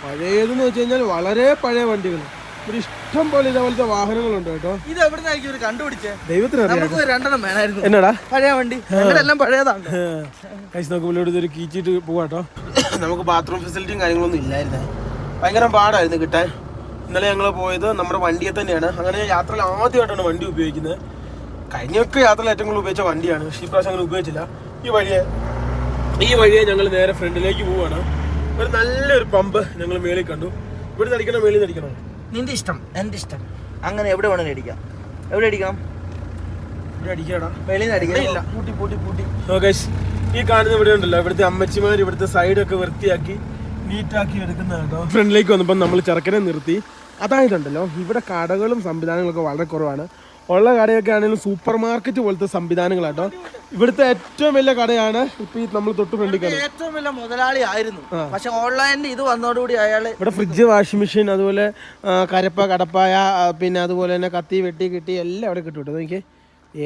പഴയതെന്ന് വെച്ച് കഴിഞ്ഞാൽ വളരെ പഴയ വണ്ടികൾ. ഒരു ഇഷ്ടം പോലെ ഇതേപോലത്തെ വാഹനങ്ങളുണ്ട് കേട്ടോ. ഇത് എവിടുന്നായിരിക്കും കണ്ടുപിടിച്ചേ? ദൈവത്തിന് എന്നാടാ പഴയ വണ്ടി എല്ലാം പഴയതാണ്. കൈസ് നോക്കുമ്പോൾ ഇതൊരു കീച്ചിട്ട് പോവാട്ടോ. നമുക്ക് ബാത്റൂം ഫെസിലിറ്റിയും കാര്യങ്ങളൊന്നും ഇല്ലായിരുന്നേ. ഭയങ്കര പാടായിരുന്നു കിട്ടാൻ. ഇന്നലെ ഞങ്ങൾ പോയത് നമ്മുടെ വണ്ടിയെ തന്നെയാണ്. അങ്ങനെ യാത്രയിൽ ആദ്യമായിട്ടാണ് വണ്ടി ഉപയോഗിക്കുന്നത്. കഴിഞ്ഞൊക്കെ യാത്രയിൽ ഏറ്റവും കൂടുതൽ ഉപയോഗിച്ച വണ്ടിയാണ്. പക്ഷേ ഈ പ്രാവശ്യം അങ്ങനെ ഉപയോഗിച്ചില്ല. ഈ വഴിയെ ഞങ്ങൾ നേരെ ഫ്രണ്ടിലേക്ക് പോവാണ്. ഒരു നല്ലൊരു പമ്പ് ഞങ്ങൾ മേളിൽ കണ്ടു. ഇവിടെ അടിക്കണോ മേളിൽ നിന്ന് അടിക്കണോ? നിന്റെ ഇഷ്ടം, എന്റെ ഇഷ്ടം. അങ്ങനെ എവിടെ വേണമെങ്കിലും അടിക്കാം. എവിടെ അടിക്കണം? ഈ കാണുന്ന ഇവിടെ ഉണ്ടല്ലോ, ഇവിടുത്തെ അമ്മച്ചിമാർ ഇവിടുത്തെ സൈഡൊക്കെ വൃത്തിയാക്കി നീറ്റാക്കി എടുക്കുന്ന കേട്ടോ. ഫ്രണ്ടിലേക്ക് വന്നപ്പോൾ നമ്മൾ ചെറുക്കനെ നിർത്തി. അതായതുണ്ടല്ലോ ഇവിടെ കടകളും സംവിധാനങ്ങളൊക്കെ വളരെ കുറവാണ്. ഉള്ള കടയൊക്കെ ആണെങ്കിലും സൂപ്പർ മാർക്കറ്റ് പോലത്തെ സംവിധാനങ്ങളാട്ടോ. ഇവിടുത്തെ ഏറ്റവും വലിയ കടയാണ് ഇപ്പൊ ഈ നമ്മൾ തൊട്ട് ഫ്രണ്ടിൽ കാണുന്നത്. ഏറ്റവും വലിയ മുതലാളി ആയിരുന്നു. പക്ഷെ ഓൺലൈനിൽ ഇത് വന്നതോടുകൂടി അയാള് ഇവിടെ ഫ്രിഡ്ജ്, വാഷിംഗ് മെഷീൻ, അതുപോലെ കടപ്പായ, പിന്നെ അതുപോലെ തന്നെ കത്തി, വെട്ടി, കിട്ടി എല്ലാം അവിടെ കിട്ടും കേട്ടോ. എനിക്ക്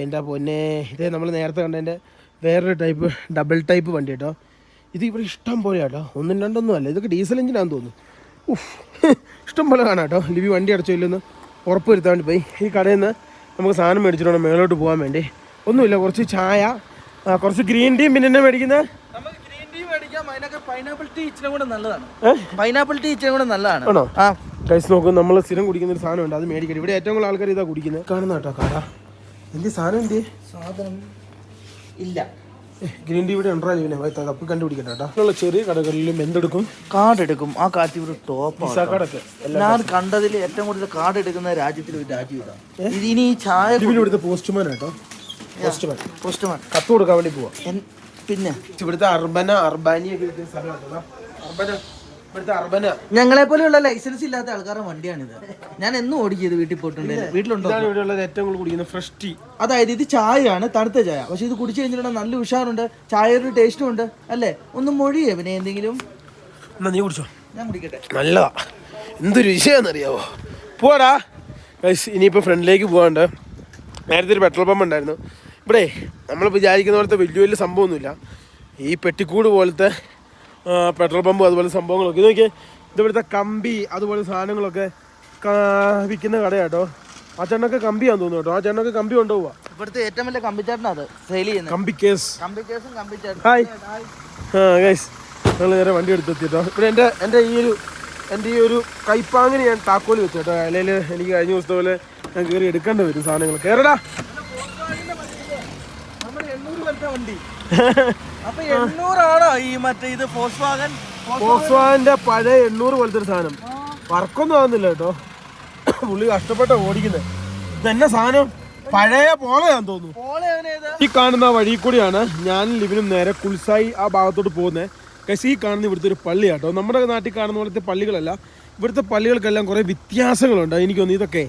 എൻ്റെ പൊന്നെ, ഇതേ നമ്മൾ നേരത്തെ കണ്ടതിൻ്റെ വേറൊരു ടൈപ്പ് ഡബിൾ ടൈപ്പ് വണ്ടി കേട്ടോ. ഇത് ഇവിടെ ഇഷ്ടം പോലെ കേട്ടോ. 1 2 അല്ല, ഇതൊക്കെ ഡീസൽ എഞ്ചിനാണെന്ന് തോന്നുന്നു. ഇഷ്ടം പോലെ കാണാം കേട്ടോ. ലിബി വണ്ടി അടച്ചില്ലെന്ന് ഉറപ്പ് വരുത്താൻ വേണ്ടി പോയി. ഈ കടയിൽ നിന്ന് നമുക്ക് സാധനം മേടിച്ചിട്ട് വേണം മേലോട്ട് പോകാൻ വേണ്ടി. ഒന്നുമില്ല, കുറച്ച് ചായ, കുറച്ച് ഗ്രീൻ ടീം. പിന്നെ എന്നാ മേടിക്കുന്നത്? പൈനാപ്പിൾ ടീ ഇച്ചിരി കൂടെ നല്ലതാണ്. ആണോ? ഗൈസ് നോക്കും, നമ്മൾ സ്ഥിരം കുടിക്കുന്ന ഒരു സാധനം ഉണ്ട്, അത് മേടിക്കട്ടെ. ഇവിടെ ഏറ്റവും കൂടുതൽ ആൾക്കാർ ഇതാ കുടിക്കുന്നത്. കാണുന്ന കേട്ടോ കട. എന്ത് സാധനം ഇല്ല. ഗ്രീൻ ടീ ഇവിടെ ഉണ്ടാ തപ്പി കണ്ടുപിടിക്കട്ടെ കേട്ടോ. ചെറിയ കടകളിലും എന്തെടുക്കും? കാർഡ് എടുക്കും. ആ കാർഡ് ഇവിടെ ടോപ്പ്. ഞാൻ കണ്ടതിൽ ഏറ്റവും കൂടുതൽ കാർഡ് എടുക്കുന്ന രാജ്യത്തിൽ ഒരു രാജ്യം ഇതാണ്. ഇനി ഈ ചായ ഇവിടുത്തെ പോസ്റ്റ്മാൻ കേട്ടോ. പോസ്റ്റ്മാൻ കത്ത് കൊടുക്കാൻ വേണ്ടി പോവാ. പിന്നെ ഇവിടുത്തെ അർബാനിയ ഞങ്ങളെ പോലെയുള്ള ലൈസൻസ് ഇല്ലാത്ത ആൾക്കാരുടെ വണ്ടിയാണിത്. ഞാൻ എന്നും ഓടിക്കുന്നത് വീട്ടിൽ പോയിട്ടുണ്ട്. വീട്ടിലുണ്ടോ? ഏറ്റവും കൂടുതൽ കുടിക്കുന്ന ഫ്രഷ് ടീ. അതായത് ഇത് ചായയാണ്, തണുത്ത ചായ. പക്ഷെ ഇത് കുടിച്ചു കഴിഞ്ഞിട്ടുണ്ടെങ്കിൽ നല്ല ഉഷാറുണ്ട്. ചായയുടെ ടേസ്റ്റും ഉണ്ട് അല്ലേ? ഒന്ന് മൊഴിയേ പിന്നെ എന്തെങ്കിലും. നീ കുടിച്ചോ? ഞാൻ കുടിക്കട്ടെ. നല്ലതാ. എന്തൊരു വിഷയമെന്നറിയാവോ? പോവാടാ. ഇനിയിപ്പോൾ ഫ്രണ്ടിലേക്ക് പോകാണ്ട്. നേരത്തെ ഒരു പെട്രോൾ പമ്പ് ഉണ്ടായിരുന്നു ഇവിടെ. നമ്മൾ വിചാരിക്കുന്ന പോലത്തെ വലിയ വലിയ സംഭവമൊന്നുമില്ല. ഈ പെട്ടിക്കൂട് പോലത്തെ പെട്രോൾ പമ്പ് അതുപോലെ സംഭവങ്ങളൊക്കെ. ഇത് നോക്കിയാൽ ഇവിടുത്തെ കമ്പി അതുപോലെ സാധനങ്ങളൊക്കെ വിൽക്കുന്ന കടയാട്ടോ. ആ ചേട്ടനൊക്കെ കമ്പിയാന്ന് തോന്നുന്നു കേട്ടോ. ആ ചേട്ടനൊക്കെ കമ്പി കൊണ്ടുപോവാ. ഇവിടുത്തെ ഏറ്റവും വലിയ കമ്പിച്ചേട്ടനാ അത് സെയിൽ ചെയ്യുന്നത്. കമ്പി കേസും കമ്പിച്ചേട്ടൻ. ഹായ്. ഗൈസ് ഞങ്ങൾ നേരെ വണ്ടി എടുത്തെത്തിട്ടോ. ഇവിടെ എൻ്റെ ഈ ഒരു കൈപ്പാങ്ങിന് ഞാൻ താക്കോല് വെച്ചു കേട്ടോ. അല്ലെങ്കിൽ എനിക്ക് കഴിഞ്ഞ ദിവസത്തെ പോലെ ഞാൻ കയറി എടുക്കേണ്ടി വരും സാധനങ്ങൾ. കയറടാ. ഫോക്സ്വാഗന്റെ പഴയ 800 പോലത്തെ ഒരു സാധനം. വർക്കൊന്നും ആവുന്നില്ല കേട്ടോ. പുള്ളി കഷ്ടപ്പെട്ട ഓടിക്കുന്നത്. ഇതെന്നെ സാധനം പഴയ പോളയാന്ന് തോന്നുന്നു. ഈ കാണുന്ന വഴി കൂടിയാണ് ഞാൻ ലിബിനും നേരെ കുൽസായി ആ ഭാഗത്തോട്ട് പോകുന്നത്. ഈ കാണുന്ന ഇവിടുത്തെ ഒരു പള്ളിയാട്ടോ. നമ്മുടെ നാട്ടിൽ കാണുന്ന പോലത്തെ പള്ളികളല്ല, ഇവിടുത്തെ പള്ളികൾക്കെല്ലാം കുറേ വ്യത്യാസങ്ങളുണ്ട്. എനിക്ക് തോന്നുന്നു ഇതൊക്കെ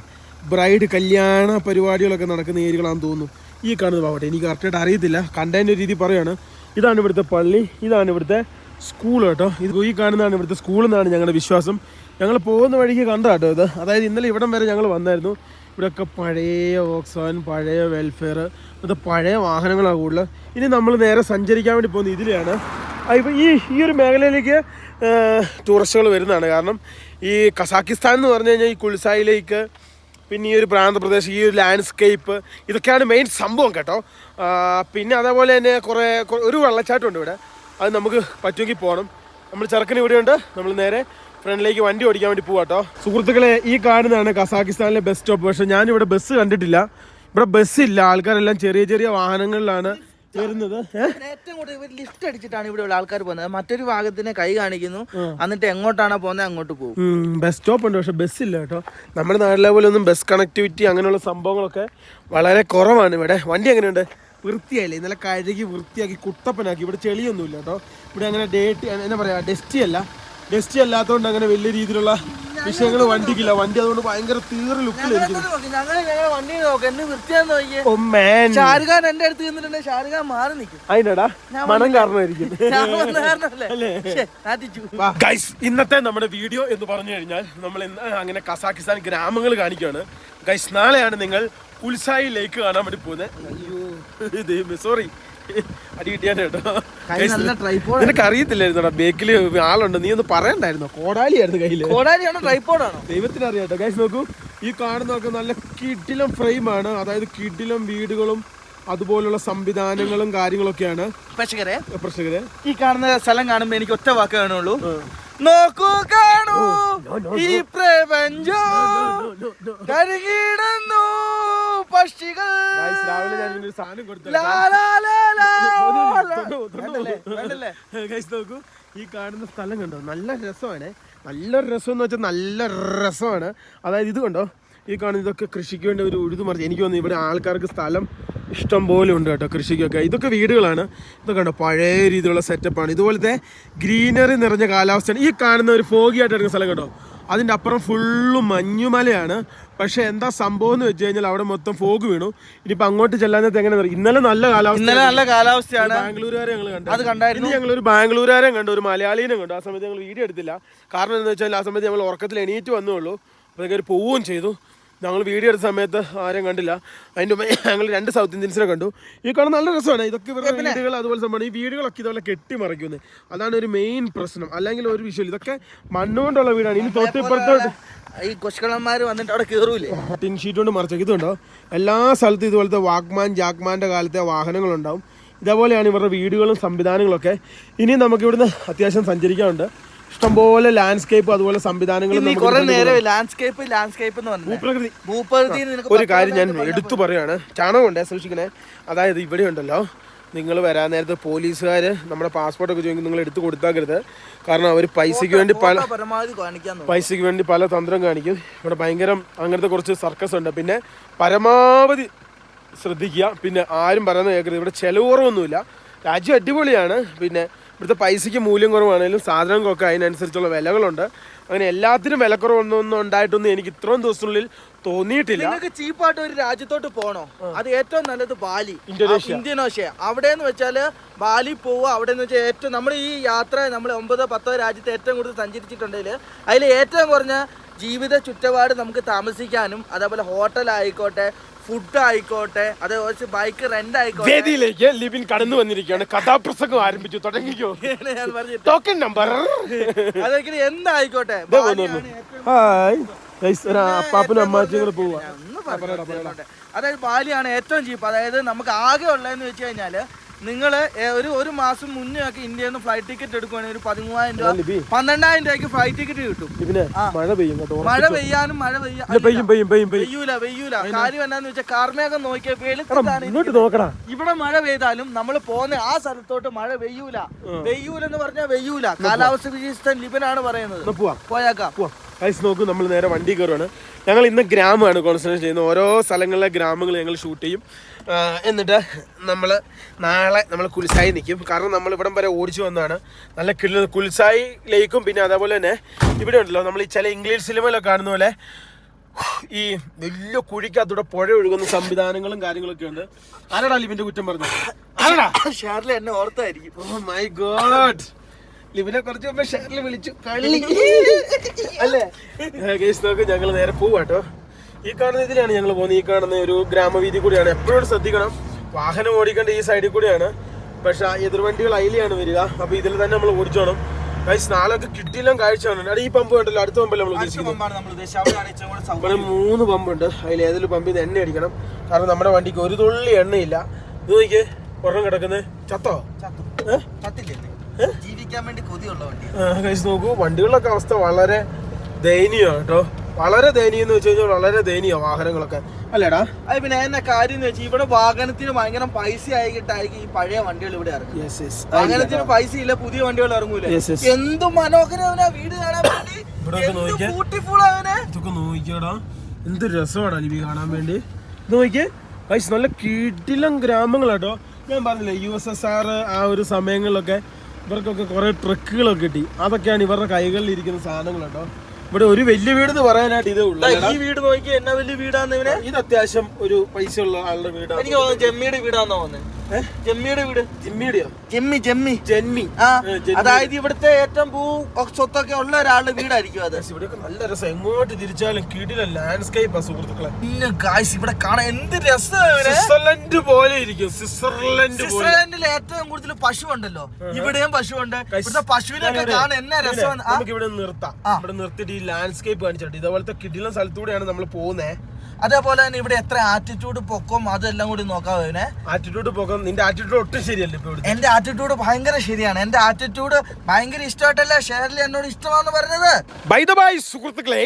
ബ്രൈഡ് കല്യാണ പരിപാടികളൊക്കെ നടക്കുന്ന ഏരിയകളാണെന്ന് തോന്നുന്നു. ഈ കാണുന്ന ഭാഗട്ടെ, എനിക്ക് കറക്റ്റായിട്ട് അറിയത്തില്ല, കണ്ടതിൻ്റെ രീതി പറയുകയാണ്. ഇതാണ് ഇവിടുത്തെ പള്ളി, ഇതാണ് ഇവിടുത്തെ സ്കൂൾ കേട്ടോ. ഈ കാണുന്നതാണ് ഇവിടുത്തെ സ്കൂൾ എന്നാണ് ഞങ്ങളുടെ വിശ്വാസം. ഞങ്ങൾ പോകുന്ന വഴിക്ക് കണ്ട കേട്ടോ ഇത്. അതായത് ഇന്നലെ ഇവിടം വരെ ഞങ്ങൾ വന്നായിരുന്നു. ഇവിടെയൊക്കെ പഴയ ഓക്സോൺ, പഴയ വെൽഫെയർ, ഇവിടുത്തെ പഴയ വാഹനങ്ങളാണ് കൂടുതൽ. ഇനി നമ്മൾ നേരെ സഞ്ചരിക്കാൻ വേണ്ടി പോകുന്നത് ഇതിലെയാണ്. ഇപ്പോൾ ഈ ഒരു മേഖലയിലേക്ക് ടൂറിസ്റ്റുകൾ വരുന്നതാണ്. കാരണം ഈ കസാക്കിസ്ഥാൻ എന്ന് പറഞ്ഞു കഴിഞ്ഞാൽ ഈ കുൽസായിലേക്ക്, പിന്നെ ഈ ഒരു പ്രാന്തപ്രദേശം, ഈ ഒരു ലാൻഡ്സ്കേപ്പ്, ഇതൊക്കെയാണ് മെയിൻ സംഭവം കേട്ടോ. പിന്നെ അതേപോലെ തന്നെ ഒരു വെള്ളച്ചാട്ടമുണ്ട് ഇവിടെ, അത് നമുക്ക് പറ്റുമെങ്കിൽ പോകണം. നമ്മൾ ചെറുക്കന് ഇവിടെയുണ്ട്. നമ്മൾ നേരെ ഫ്രണ്ടിലേക്ക് വണ്ടി ഓടിക്കാൻ വേണ്ടി പോവാം കേട്ടോ. സുഹൃത്തുക്കളെ, ഈ കാണുന്നതാണ് കസാക്കിസ്ഥാനിലെ ബസ് സ്റ്റോപ്പ്. പക്ഷേ ഞാനിവിടെ ബസ് കണ്ടിട്ടില്ല. ഇവിടെ ബസ്സില്ല, ആൾക്കാരെല്ലാം ചെറിയ ചെറിയ വാഹനങ്ങളിലാണ് വരുന്നത്. ഏറ്റവും കൂടുതൽ ലിഫ്റ്റ് അടിച്ചിട്ടാണ് ഇവിടെ ആൾക്കാർ പോകുന്നത്. മറ്റൊരു ഭാഗത്തിന് കൈ കാണിക്കുന്നു, എന്നിട്ട് എങ്ങോട്ടാണോ പോകുന്നത് അങ്ങോട്ട് പോകും. ബസ് സ്റ്റോപ്പ് ഉണ്ട്, പക്ഷെ ബസ്സില്ല കേട്ടോ. നമ്മുടെ നാട്ടിലെ പോലെ ഒന്നും ബസ് കണക്ടിവിറ്റി അങ്ങനെയുള്ള സംഭവങ്ങളൊക്കെ വളരെ കുറവാണ് ഇവിടെ. വണ്ടി എങ്ങനെയുണ്ട്? വൃത്തിയായില്ലേ? ഇന്നലെ കഴുകി വൃത്തിയാക്കി കുട്ടപ്പനാക്കി. ഇവിടെ ചെളിയൊന്നുമില്ല കേട്ടോ. ഇവിടെ അങ്ങനെ എന്താ പറയുക, ഡസ്റ്റി അല്ലാത്തതുകൊണ്ട് അങ്ങനെ വലിയ രീതിയിലുള്ള വിഷയങ്ങൾ വണ്ടിക്കില്ല. വണ്ടി അതുകൊണ്ട് ഭയങ്കര തീറെ ലുക്കിലായിരിക്കും. ഷാരുഖാൻ എന്റെ അടുത്ത് നിന്നിട്ടുണ്ട്, ഷാരുഖാൻ മാറി നിൽക്കും. അതിനടാ മണം കാരണമായിരിക്കും. ഇന്നത്തെ നമ്മുടെ വീഡിയോ എന്ന് പറഞ്ഞു കഴിഞ്ഞാൽ നമ്മൾ അങ്ങനെ കസാക്കിസ്ഥാൻ ഗ്രാമങ്ങൾ കാണിക്കുകയാണ്. ഗൈസ്, നാളെയാണ് നിങ്ങൾ കുൽസായി ലേക്ക് കാണാൻ വേണ്ടി പോകുന്നത്. സോറി, അടി കിട്ടിയാണ് കേട്ടോ. നിനക്ക് അറിയത്തില്ലായിരുന്നോടാ ബേക്കില് ആളുണ്ട്, നീ ഒന്ന് പറയണ്ടായിരുന്നോ? കോടാലിയായിരുന്നു കയ്യില്. കോടാലിയാണോ ട്രൈപോഡാണോ? ദൈവത്തിന് അറിയാട്ടോ. ഗൈസ് നോക്കൂ, ഈ കാണുന്നതൊക്കെ നല്ല കിടിലം ഫ്രെയിമാണ്. അതായത് കിടിലം വീടുകളും അതുപോലുള്ള സംവിധാനങ്ങളും കാര്യങ്ങളൊക്കെയാണ്. പ്രേക്ഷകരെ, ഈ കാണുന്ന സ്ഥലം കാണുമ്പോ എനിക്ക് ഒറ്റ വാക്ക് കാണുള്ളൂ, നോക്കൂ കാണൂ ഈ പ്രപഞ്ചം കരുകിടുന്നു പക്ഷികൾ. രാവിലെ ഞാൻ ഒരു സാധനം കൊടുത്തു. നോക്കൂ, ഈ കാണുന്ന സ്ഥലം കണ്ടോ? നല്ല രസമാണ്. നല്ലൊരു രസം എന്ന് വെച്ചാൽ നല്ല രസമാണ്. അതായത് ഇത് കണ്ടോ, ഈ കാണുന്ന ഇതൊക്കെ കൃഷിക്ക് വേണ്ടി ഒരു ഉഴുതുമറിച്ച്. എനിക്ക് തോന്നുന്നു ഇവിടെ ആൾക്കാർക്ക് സ്ഥലം ഇഷ്ടം പോലെ ഉണ്ട് കേട്ടോ കൃഷിക്കൊക്കെ. ഇതൊക്കെ വീടുകളാണ്. ഇതൊക്കെ കണ്ടോ, പഴയ രീതിയിലുള്ള സെറ്റപ്പാണ്. ഇതുപോലത്തെ ഗ്രീനറി നിറഞ്ഞ കാലാവസ്ഥയാണ്. ഈ കാണുന്ന ഒരു ഫോഗി ആയിട്ട് എടുക്കുന്ന സ്ഥലം കേട്ടോ, അതിൻ്റെ അപ്പുറം ഫുള്ളും മഞ്ഞുമലയാണ്. പക്ഷെ എന്താ സംഭവം എന്ന് വെച്ച് കഴിഞ്ഞാൽ അവിടെ മൊത്തം ഫോഗ് വീണു. ഇനിയിപ്പോൾ അങ്ങോട്ട് ചെല്ലാനത്ത് എങ്ങനെ പറയും? ഇന്നലെ നല്ല കാലാവസ്ഥയാണ്. ബാംഗ്ലൂരുകാരെ ഞങ്ങൾ കണ്ടു. അത് കണ്ടായിരുന്നു. ഞങ്ങളൊരു ബാംഗ്ലൂരുകാരെ കണ്ടു, ഒരു മലയാളീനെ കണ്ടു. ആ സമയത്ത് ഞങ്ങൾ വീഡിയോ എടുത്തില്ല. കാരണം എന്താണെന്ന് വെച്ചാൽ ആ സമയത്ത് ഞങ്ങൾ ഉറക്കത്തിൽ എണീറ്റ് വന്നുള്ളൂ. അതൊക്കെ ഒരു പോവുകയും ചെയ്തു. ഞങ്ങൾ വീഡിയോ എടുത്ത സമയത്ത് ആരും കണ്ടില്ല. അതിൻ്റെ ഞങ്ങൾ 2 സൗത്ത് ഇന്ത്യൻസിനെ കണ്ടു. ഈ കാണാൻ നല്ല രസമാണ്. ഇതൊക്കെ ഇവരുടെ വീടുകൾ അതുപോലെ സംഭവം. ഈ വീടുകളൊക്കെ ഇതുപോലെ കെട്ടിമറിക്കുന്നത്, അതാണ് ഒരു മെയിൻ പ്രശ്നം. അല്ലെങ്കിൽ ഒരു വിഷയം, ഇതൊക്കെ മണ്ണുകൊണ്ടുള്ള വീടാണ്. ഇനി തൊട്ടിപ്പുറത്തോട്ട് ഈ കൊച്ചുകളന്മാർ വന്നിട്ട് അവിടെ കയറൂലേ, ടിൻ ഷീറ്റ് കൊണ്ട് മറിച്ചേക്ക്. ഇതുണ്ടോ, എല്ലാ സ്ഥലത്തും ഇതുപോലത്തെ ജാക്മാൻ്റെ കാലത്തെ വാഹനങ്ങളുണ്ടാവും. ഇതേപോലെയാണ് ഇവരുടെ വീടുകളും സംവിധാനങ്ങളൊക്കെ. ഇനി നമുക്ക് ഇവിടുന്ന് അത്യാവശ്യം സഞ്ചരിക്കാറുണ്ട്. ഇഷ്ടംപോലെ ലാൻഡ്സ്കേപ്പ് അതുപോലെ സംവിധാനങ്ങൾ. ഒരു കാര്യം ഞാൻ എടുത്തു പറയാണ്, ചാണകമുണ്ടേ സൂക്ഷിക്കണേ. അതായത് ഇവിടെ ഉണ്ടല്ലോ, നിങ്ങൾ വരാൻ നേരത്തെ പോലീസുകാർ നമ്മുടെ പാസ്പോർട്ടൊക്കെ ചോദിക്കും, നിങ്ങൾ എടുത്ത് കൊടുത്താക്കരുത്. കാരണം അവർ പൈസയ്ക്ക് വേണ്ടി പല തന്ത്രം കാണിക്കും. ഇവിടെ ഭയങ്കര അങ്ങനത്തെ കുറച്ച് സർക്കസ് ഉണ്ട്. പിന്നെ പരമാവധി ശ്രദ്ധിക്കുക. പിന്നെ ആരും പറയുന്നത് കേൾക്കരുത്. ഇവിടെ ചിലവ് കുറവൊന്നുമില്ല, രാജ്യം അടിപൊളിയാണ്. പിന്നെ ഇവിടുത്തെ പൈസയ്ക്ക് മൂല്യം കുറവാണെങ്കിലും സാധനങ്ങൾക്കൊക്കെ അതിനനുസരിച്ചുള്ള വിലകളുണ്ട്. അങ്ങനെ എല്ലാത്തിനും വിലക്കുറവൊന്നും ഉണ്ടായിട്ടൊന്നും എനിക്ക് ഇത്രയും ദിവസത്തിനുള്ളിൽ തോന്നിയിട്ടില്ല. നിങ്ങൾക്ക് ചീപ്പായിട്ട് ഒരു രാജ്യത്തോട്ട് പോകണോ, അത് ഏറ്റവും നല്ലത് ബാലി, ഇന്തോനേഷ്യ. അവിടെ എന്ന് വെച്ചാൽ ബാലി പോവുക. അവിടെ എന്ന് വെച്ചാൽ ഏറ്റവും നമ്മൾ ഈ യാത്ര നമ്മൾ 9-10 രാജ്യത്ത് ഏറ്റവും കൂടുതൽ സഞ്ചരിച്ചിട്ടുണ്ടെങ്കിൽ അതിൽ ഏറ്റവും കുറഞ്ഞ ജീവിത ചുറ്റുപാട് നമുക്ക് താമസിക്കാനും, അതേപോലെ ഹോട്ടൽ ആയിക്കോട്ടെ, ഫുഡ് ആയിക്കോട്ടെ, അതേപോലെ ബൈക്ക് റെന്റ് ആയിക്കോട്ടെ. വേദിയിലേക്ക് ലിബിൻ കടന്നു വന്നിരിക്കുകയാണ്. കഥാപ്രസംഗം ആരംഭിച്ചു. തുടങ്ങിക്കോ. ഞാൻ പറഞ്ഞു ടോക്കൺ നമ്പർ അതൊക്കെ എന്തായിക്കോട്ടെ. അപ്പാപ്പനും അമ്മാച്ചും കൂടെ പോവാ. അതായത് ബാലിയാണ് ഏറ്റവും ചീപ്പ്. അതായത് നമുക്ക് ആകെ ഉള്ളതെന്ന് വെച്ച് കഴിഞ്ഞാല് നിങ്ങൾ ഒരു മാസം മുന്നേ ഒക്കെ ഇന്ത്യയിൽ നിന്ന് ഫ്ലൈറ്റ് ടിക്കറ്റ് എടുക്കുവാണെങ്കിൽ ഒരു 13,000 രൂപ 12,000 രൂപയ്ക്ക് ഫ്ലൈറ്റ് ടിക്കറ്റ് കിട്ടും. മഴ പെയ്യാനും പെയ്യൂല. കാര്യം എന്താന്ന് വെച്ചാൽ കാർമേഘം നോക്കിയാൽ ഇവിടെ മഴ പെയ്താലും നമ്മൾ പോകുന്ന ആ സ്ഥലത്തോട്ട് മഴ പെയ്യൂലെന്ന് പറഞ്ഞാൽ പെയ്യൂല. കാലാവസ്ഥ വിശേഷ ലിബനാണ് പറയുന്നത്. പോയാക്കാം. ഗൈസ് നോക്കൂ, നമ്മൾ നേരെ വണ്ടി കയറുവാണ്. ഞങ്ങൾ ഇന്ന് ഗ്രാമമാണ് കോൺസെൻട്രേറ്റ് ചെയ്യുന്നത്. ഓരോ സ്ഥലങ്ങളിലെ ഗ്രാമങ്ങൾ ഞങ്ങൾ ഷൂട്ട് ചെയ്യും. എന്നിട്ട് നമ്മൾ നാളെ നമ്മൾ കുൽസായി നിൽക്കും. കാരണം നമ്മൾ ഇവിടം വരെ ഓടിച്ചു വന്നതാണ്. നല്ല കുൽസായി ലേക്കും പിന്നെ അതേപോലെ തന്നെ ഇവിടെ ഉണ്ടല്ലോ നമ്മൾ ഈ ചില ഇംഗ്ലീഷ് സിനിമയിലൊക്കെ കാണുന്ന പോലെ ഈ വലിയ കുഴിക്കകത്തൂടെ പുഴ ഒഴുകുന്ന സംവിധാനങ്ങളും കാര്യങ്ങളൊക്കെ ഉണ്ട്. ആരാടാ ലിവിന്റെ കുറ്റം പറഞ്ഞു? ആരാടാ? ഷാർലി എന്നെ ഓർത്തായിരിക്കും. ഓ മൈ ഗോഡ്, ലിവിനെ കുറച്ച് മുമ്പ് ഷെയറിൽ വിളിച്ചു കള്ളി അല്ലേ? കേസ് നോക്ക്, ഞങ്ങൾ നേരെ പോവാട്ടോ. ഈ കാണുന്ന ഇതിലാണ് ഞങ്ങൾ പോകുന്നത്. ഈ കാണുന്ന ഒരു ഗ്രാമവീതി കൂടിയാണ്. എപ്പോഴും ശ്രദ്ധിക്കണം, വാഹനം ഓടിക്കേണ്ട ഈ സൈഡിൽ കൂടിയാണ്. പക്ഷെ എതിർവണ്ടികൾ അതിലെയാണ് വരിക. അപ്പൊ ഇതിൽ തന്നെ നമ്മൾ ഓടിച്ചോണം. ഗൈസ് നാളൊക്കെ കിട്ടിയില്ല കാഴ്ചയാണ്. അവിടെ ഈ പമ്പ് കണ്ടല്ലോ, അടുത്ത പമ്പല്ല നമ്മൾ ഉദ്ദേശിക്കുന്നത്. ഇവിടെ 3 പമ്പുണ്ട്. അതിൽ ഏതെങ്കിലും പമ്പിൽ നിന്ന് എണ്ണ അടിക്കണം. കാരണം നമ്മുടെ വണ്ടിക്ക് ഒരു തുള്ളി എണ്ണയില്ല. ഇത് നോക്കിയേ, ഒരെണ്ണം കിടക്കുന്നത് ചത്തോ? ജീവിക്കാൻ വേണ്ടി കൊതിയുള്ള വണ്ടി. ഗൈസ് നോക്കൂ, വണ്ടികളുടെ അവസ്ഥ വളരെ ദയനീയമാണ് കേട്ടോ. വളരെ ദയനീയം എന്ന് വെച്ച് കഴിഞ്ഞാൽ വളരെ ദയനീയ വാഹനങ്ങളൊക്കെ അല്ലേടാ. അത് പിന്നെ എന്നാ കാര്യം എന്ന് വെച്ചാൽ ഇവിടെ വാഹനത്തിന് ഭയങ്കര പൈസ ആയിട്ടായിരിക്കും ഈ പഴയ വണ്ടികൾ ഇവിടെ ഇറങ്ങും. വാഹനത്തിന് പൈസ ഇല്ല, പുതിയ വണ്ടികൾ ഇറങ്ങൂല. എന്ത് മനോഹരവനാ വീട് കാണാൻ വേണ്ടി. ഇതൊക്കെ നോക്കിയാടാ, എന്ത് രസമാടാ ലിവി കാണാൻ വേണ്ടി. ഇത് നോക്കിയേ ഗൈസ്, നല്ല കിടിലം ഗ്രാമങ്ങളാട്ടോ. ഞാൻ പറഞ്ഞില്ലേ USSR ആ ഒരു സമയങ്ങളിലൊക്കെ ഇവർക്കൊക്കെ കുറെ ട്രക്കുകളൊക്കെ കിട്ടി. അതൊക്കെയാണ് ഇവരുടെ കൈകളിൽ ഇരിക്കുന്ന സാധനങ്ങൾ കേട്ടോ. ഇവിടെ ഒരു വലിയ വീട് എന്ന് പറയാനായിട്ട് ഇതേ ഉള്ളൂ. ഈ വീട് നോക്കി എന്നാ വലിയ വീടാന്ന് ഇവനെ. ഇത് അത്യാവശ്യം ഒരു പൈസ ഉള്ള ആളുടെ വീടാണ്. എനിക്ക് തോന്നുന്നു ജമ്മിയുടെ വീടാന്ന് തോന്നുന്നത്. ജമ്മിയുടെ വീട്. ജിമ്മിയുടെയോ? ജെമ്മി. അതായത് ഇവിടുത്തെ ഏറ്റവും സ്വത്തൊക്കെ ഉള്ള ഒരാളുടെ വീടായിരിക്കും അത്. ഇവിടെയൊക്കെ നല്ല രസം, എങ്ങോട്ട് തിരിച്ചാലും കിടില ലാൻഡ്സ്കേപ്പ് സുഹൃത്തുക്കളെ. പിന്നെ ഗായ്സ് ഇവിടെ കാണാൻ എന്ത് രസമാണ്. സ്വിറ്റ്സർലൻഡ് പോലെ ഇരിക്കും. സ്വിറ്റ്സർലൻഡിൽ ഏറ്റവും കൂടുതൽ പശു ഉണ്ടല്ലോ. ഇവിടെയും പശുവുണ്ട്. ഇവിടുത്തെ പശുവിനൊക്കെ കാണാൻ എന്നാ രസമാണ്. നമുക്ക് ഇവിടെ നിർത്താം. ഇവിടെ നിർത്തിയിട്ട് ഈ ലാൻഡ്സ്കേപ്പ് കാണിച്ചിട്ട് ഇതേപോലത്തെ കിടിലം സ്ഥലത്തൂടെയാണ് നമ്മൾ പോകുന്നത്. അതേപോലെ തന്നെ ഇവിടെ എത്ര ആറ്റിറ്റ്യൂഡ് പൊക്കം അതെല്ലാം കൂടി നോക്കാവേ. ആറ്റിറ്റ്യൂഡ് പൊക്കം. നിന്റെ ആറ്റിറ്റ്യൂഡ് ഒട്ടും ശരിയല്ല. എന്റെ ആറ്റിറ്റ്യൂഡ് ഭയങ്കര ശരിയാണ്. എന്റെ ആറ്റിറ്റ്യൂഡ് ഭയങ്കര ഇഷ്ടമായിട്ടല്ല ഷെയർലി എന്നോട് ഇഷ്ടമാണെന്ന് പറഞ്ഞത്. ബൈ ദ ബൈ സുഹൃത്തുക്കളെ,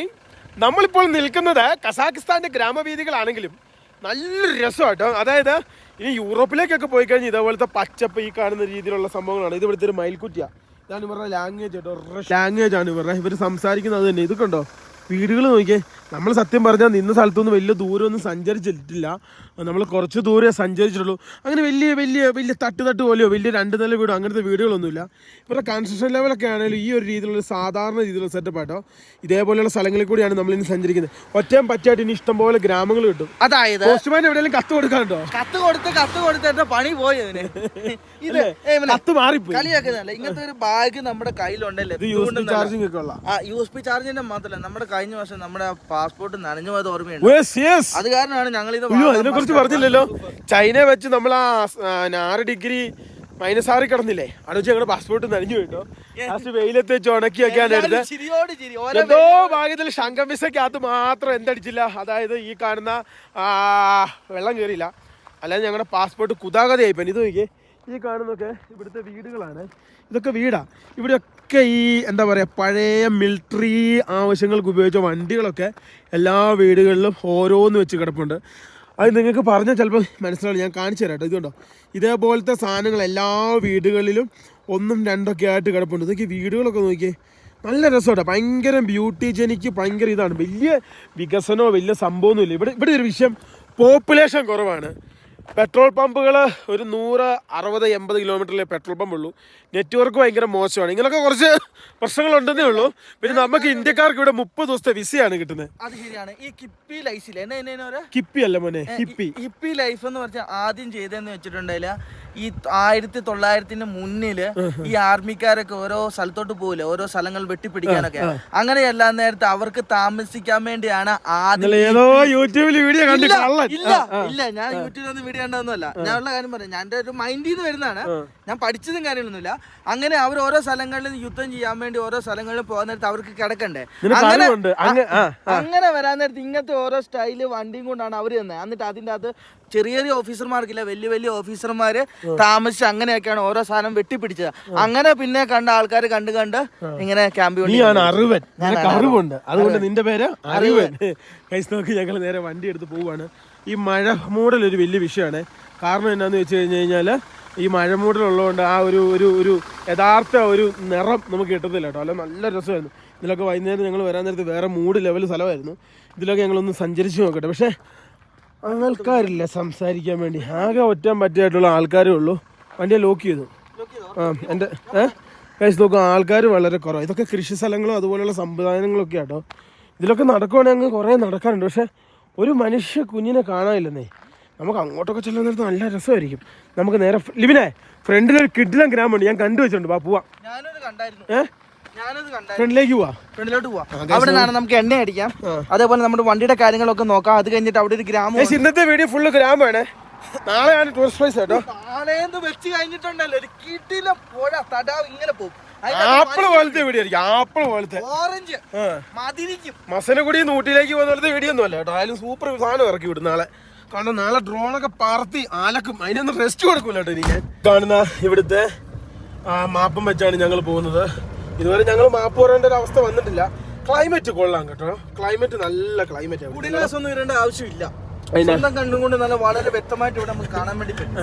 നമ്മളിപ്പോൾ നിൽക്കുന്നത് കസാഖിസ്ഥാന്റെ ഗ്രാമവീഥികളാണെങ്കിലും നല്ലൊരു രസമാട്ടോ. അതായത് ഇനി യൂറോപ്പിലേക്കൊക്കെ പോയി കഴിഞ്ഞാൽ ഇതേപോലത്തെ പച്ചപ്പ് ഈ കാണുന്ന രീതിയിലുള്ള സംഭവങ്ങളാണ്. ഇത് ഇവിടുത്തെ ഒരു മയിൽക്കുറ്റിയ. ഇതാണ് ഇവരുടെ ലാംഗ്വേജ് കേട്ടോ. ലാംഗ്വേജ് ആണ് ഇവർ സംസാരിക്കുന്നത് തന്നെ. ഇത് കണ്ടോ വീടുകൾ നോക്കിയേ. നമ്മൾ സത്യം പറഞ്ഞാൽ നിന്ന സ്ഥലത്തൊന്നും വലിയ ദൂരമൊന്നും സഞ്ചരിച്ചിട്ടില്ല. നമ്മൾ കുറച്ച് ദൂരെ സഞ്ചരിച്ചിട്ടുള്ളൂ. അങ്ങനെ വലിയ വലിയ വലിയ തട്ട് പോലെയോ വലിയ 2 നില വീടോ അങ്ങനത്തെ വീടുകളൊന്നുമില്ല. ഇവരുടെ കൺസ്ട്രക്ഷൻ ലെവലൊക്കെ ആണെങ്കിലും ഈ ഒരു രീതിയിലുള്ള സാധാരണ രീതിയിലുള്ള സെറ്റപ്പ് ആട്ടോ. ഇതേപോലെയുള്ള സ്ഥലങ്ങളിൽ കൂടിയാണ് നമ്മൾ ഇനി സഞ്ചരിക്കുന്നത്. ഒറ്റയും പറ്റായിട്ട് ഇനി ഇഷ്ടംപോലെ ഗ്രാമങ്ങൾ കിട്ടും. അതായത് പോസ്റ്റ്മാൻ എവിടെയെങ്കിലും കത്ത് കൊടുക്കാനുണ്ടോ? കത്ത് കൊടുത്തിട്ട് പണി പോയി. കത്ത് മാറിപ്പോയി. കളിയാക്കുന്നല്ല. ഇങ്ങനത്തെ ഒരു ബാഗ് നമ്മുടെ കയ്യിലുണ്ടല്ലോ. ചാർജിങ് ഒക്കെ ഉള്ള USB ചാർജിന്റെ മാത്രമല്ല, നമ്മുടെ കഴിഞ്ഞ വർഷം നമ്മുടെ പാസ്പോർട്ട് നനഞ്ഞു പോയത് ഓർമ്മയുണ്ട്. അത് കാരണമാണ് ഞങ്ങൾ ഇത് അതിനെക്കുറിച്ച് പറഞ്ഞില്ലല്ലോ. ചൈന വെച്ച് നമ്മൾ 6 ഡിഗ്രി -6 കിടന്നില്ലേ, അവിടെ വെച്ച് ഞങ്ങളുടെ പാസ്പോർട്ട് നനഞ്ഞു പോയിട്ടോ. ലാസ്റ്റ് വെയിലത്ത് വെച്ച് ഉണക്കിയൊക്കെയാണ് എടുത്തത്. എന്തോ ഭാഗ്യത്തിൽ ശങ്കം വിസയ്ക്കകത്ത് മാത്രം എന്തടിച്ചില്ല. അതായത് ഈ കാണുന്ന വെള്ളം കയറിയില്ല. അല്ലാതെ ഞങ്ങളുടെ പാസ്പോർട്ട് കുതാഗതയായിപ്പോ. ഇത് നോക്കിയേ, ഈ കാണുന്നൊക്കെ ഇവിടുത്തെ വീടുകളാണ്. ഇതൊക്കെ വീടാ. ഇവിടെയൊക്കെ ഈ എന്താ പറയുക പഴയ മിലിറ്ററി ആവശ്യങ്ങൾക്ക് ഉപയോഗിച്ച വണ്ടികളൊക്കെ എല്ലാ വീടുകളിലും ഓരോന്ന് വെച്ച് കിടപ്പുണ്ട്. അത് നിങ്ങൾക്ക് പറഞ്ഞാൽ ചിലപ്പോൾ മനസ്സിലാവും. ഞാൻ കാണിച്ചു തരാം കേട്ടോ. ഇതുണ്ടോ ഇതേപോലത്തെ സാധനങ്ങൾ എല്ലാ വീടുകളിലും 1ഉം 2ഒക്കെ ആയിട്ട് കിടപ്പുണ്ട്. ഇതൊക്കെ വീടുകളൊക്കെ നോക്കിയേ, നല്ല രസമാണ്. ഭയങ്കര ബ്യൂട്ടി ജനിക്ക് ഭയങ്കര ഇതാണ്. വലിയ വികസനമോ വലിയ സംഭവമൊന്നുമില്ല. ഇവിടെ ഒരു വിഷയം, പോപ്പുലേഷൻ കുറവാണ്. പെട്രോൾ പമ്പുകൾ ഒരു 160-80 കിലോമീറ്ററിലെ പെട്രോൾ പമ്പ് ഉള്ളൂ. നെറ്റ്വർക്ക് ഭയങ്കര മോശമാണ്. ഇങ്ങനെയൊക്കെ കുറച്ച് പ്രശ്നങ്ങളുണ്ടെന്നേ ഉള്ളൂ. പിന്നെ നമുക്ക് ഇന്ത്യക്കാർക്ക് ഇവിടെ 30 ദിവസത്തെ വിസയാണ് കിട്ടുന്നത്. അത് ശരിയാണ്. ഈ കിപ്പി ലൈഫിൽ കിപ്പി അല്ല മോനെ, ഹിപ്പി ലൈഫ് എന്ന് പറഞ്ഞാൽ ആദ്യം ചെയ്തതെന്ന് വെച്ചിട്ടുണ്ടെങ്കിൽ ഈ 1900-ന് മുന്നില് ഈ ആർമിക്കാരൊക്കെ ഓരോ സ്ഥലത്തോട്ട് പോകില്ല, ഓരോ സ്ഥലങ്ങൾ വെട്ടിപ്പിടിക്കാനൊക്കെ. അങ്ങനെയല്ല, നേരത്തെ അവർക്ക് താമസിക്കാൻ വേണ്ടിയാണ് ആദ്യം. യൂട്യൂബിൽ വീഡിയോ ഇല്ല, ഞാൻ യൂട്യൂബിൽ വീഡിയോ കണ്ടതൊന്നുമല്ല. ഞാൻ ഉള്ള കാര്യം പറയാം. ഞാൻ ഒരു മൈൻഡിൽ നിന്ന് വരുന്നതാണ്. ഞാൻ പഠിച്ചതും കാര്യങ്ങളൊന്നുമില്ല. അങ്ങനെ അവർ ഓരോ സ്ഥലങ്ങളിൽ യുദ്ധം ചെയ്യാൻ വേണ്ടി ഓരോ സ്ഥലങ്ങളിൽ പോകാൻ നേരത്ത് അവർക്ക് കിടക്കണ്ടേ. അങ്ങനെ വരാൻ നേരത്ത് ഇങ്ങനത്തെ ഓരോ സ്റ്റൈല് വണ്ടിയും കൊണ്ടാണ് അവർ തന്നെ. എന്നിട്ട് അതിൻ്റെ അകത്ത് ചെറിയ ചെറിയ ഓഫീസർമാർക്കില്ല, വലിയ വലിയ ഓഫീസർമാര് താമസിച്ച് അങ്ങനെയൊക്കെയാണ് ഓരോ സാധനം വെട്ടിപ്പിടിച്ചത്. അങ്ങനെ പിന്നെ കണ്ട ആൾക്കാർ കണ്ട് ഇങ്ങനെ ക്യാമ്പ് അറിവുണ്ട്. അതുകൊണ്ട് നിന്റെ പേര് അറിവൻ. നോക്കി ഞങ്ങൾ നേരെ വണ്ടി എടുത്ത് പോവാണ്. ഈ മഴ മൂടലൊരു വലിയ വിഷയമാണ്. കാരണം എന്നാന്ന് വെച്ച് കഴിഞ്ഞാൽ ഈ മഴമൂടലുള്ളതുകൊണ്ട് ആ ഒരു ഒരു ഒരു യഥാർത്ഥ ഒരു നിറം നമുക്ക് കിട്ടത്തില്ല കേട്ടോ. അല്ല നല്ല രസമായിരുന്നു. ഇതിലൊക്കെ വൈകുന്നേരം ഞങ്ങൾ വരാൻ നേരത്ത് വേറെ മൂഡ് ലെവൽ സ്ഥലമായിരുന്നു. ഇതിലൊക്കെ ഞങ്ങളൊന്ന് സഞ്ചരിച്ച് നോക്കട്ടെ. പക്ഷേ ആൾക്കാരില്ല സംസാരിക്കാൻ വേണ്ടി. ആകെ ഒറ്റാൻ പറ്റിയായിട്ടുള്ള ആൾക്കാരേ ഉള്ളൂ. വണ്ടിയെ ലോക്ക് ചെയ്തു. എൻ്റെ കഴിച്ച് നോക്കുക, ആൾക്കാർ വളരെ കുറവാണ്. ഇതൊക്കെ കൃഷി സ്ഥലങ്ങളും അതുപോലെയുള്ള സംവിധാനങ്ങളൊക്കെ ആട്ടോ. ഇതിലൊക്കെ നടക്കുവാണെങ്കിൽ അങ്ങ് കുറേ നടക്കാറുണ്ട്. പക്ഷേ ഒരു മനുഷ്യ കുഞ്ഞിനെ കാണാനില്ലെന്നേ. നമുക്ക് അങ്ങോട്ടൊക്കെ ചെല്ലുന്ന നേരത്ത് നല്ല രസമായിരിക്കും. നമുക്ക് നേരെ ലിവിനെ ഫ്രണ്ടിലൊരു കിഡിലം ഗ്രാമമുണ്ട്, ഞാൻ കണ്ടുവച്ചിട്ടുണ്ട്. പോവാം. ഫ്രണ്ടിലേക്ക് പോവാ, ഫ്രണ്ടിലോട്ട് പോവാം. അവിടെ നിന്നാണ് നമുക്ക് എണ്ണ അടിക്കാം. അതേപോലെ നമ്മുടെ വണ്ടിയുടെ കാര്യങ്ങളൊക്കെ നോക്കാം. അത് കഴിഞ്ഞിട്ട് അവിടെ ഒരു ഗ്രാമം. ഇന്നത്തെ വീഡിയോ ഫുള്ള് ഗ്രാമമാണ്. നാളെയാണ് ടൂറിസ്റ്റ് പ്ലേസ് കേട്ടോ. നാളേന്ന് വെച്ച് കഴിഞ്ഞിട്ടുണ്ടല്ലോ ഒരു കിടില പുഴ തടാവ് ഇങ്ങനെ പോകും. ആപ്പിള് പോലത്തെ വീഡിയോ ആയിരിക്കും. ആപ്പിള് പോലത്തെ ഓറഞ്ച് മതിരിക്കും. മസനഗുടി ഊട്ടിയിലേക്ക് പോകുന്ന പോലത്തെ വീഡിയോ ഒന്നും അല്ല കേട്ടോ. ആയാലും സൂപ്പർ സാധനം ഇറക്കി വിടും നാളെ. കാരണം നാളെ ഡ്രോണൊക്കെ പറത്തി ആലക്കും. അതിനൊന്നും റെസ്റ്റ് കൊടുക്കൂല കേട്ടോ. എനിക്ക് കാണുന്ന ഇവിടുത്തെ മാപ്പും വെച്ചാണ് ഞങ്ങൾ പോകുന്നത്. ഇതുവരെ ഞങ്ങൾ മാപ്പ് പറയേണ്ട ഒരു അവസ്ഥ വന്നിട്ടില്ല. ക്ലൈമറ്റ് കൊള്ളാം കേട്ടോ. ക്ലൈമറ്റ് നല്ല ക്ലൈമറ്റ് ആണ്. കുടിലാസം ഒന്നും ഇടേണ്ട ആവശ്യമില്ല. സ്വന്തം കണ്ണുകൊണ്ട് നല്ല വളരെ വ്യക്തമായിട്ട് ഇവിടെ നമുക്ക് കാണാൻ വേണ്ടി പറ്റും.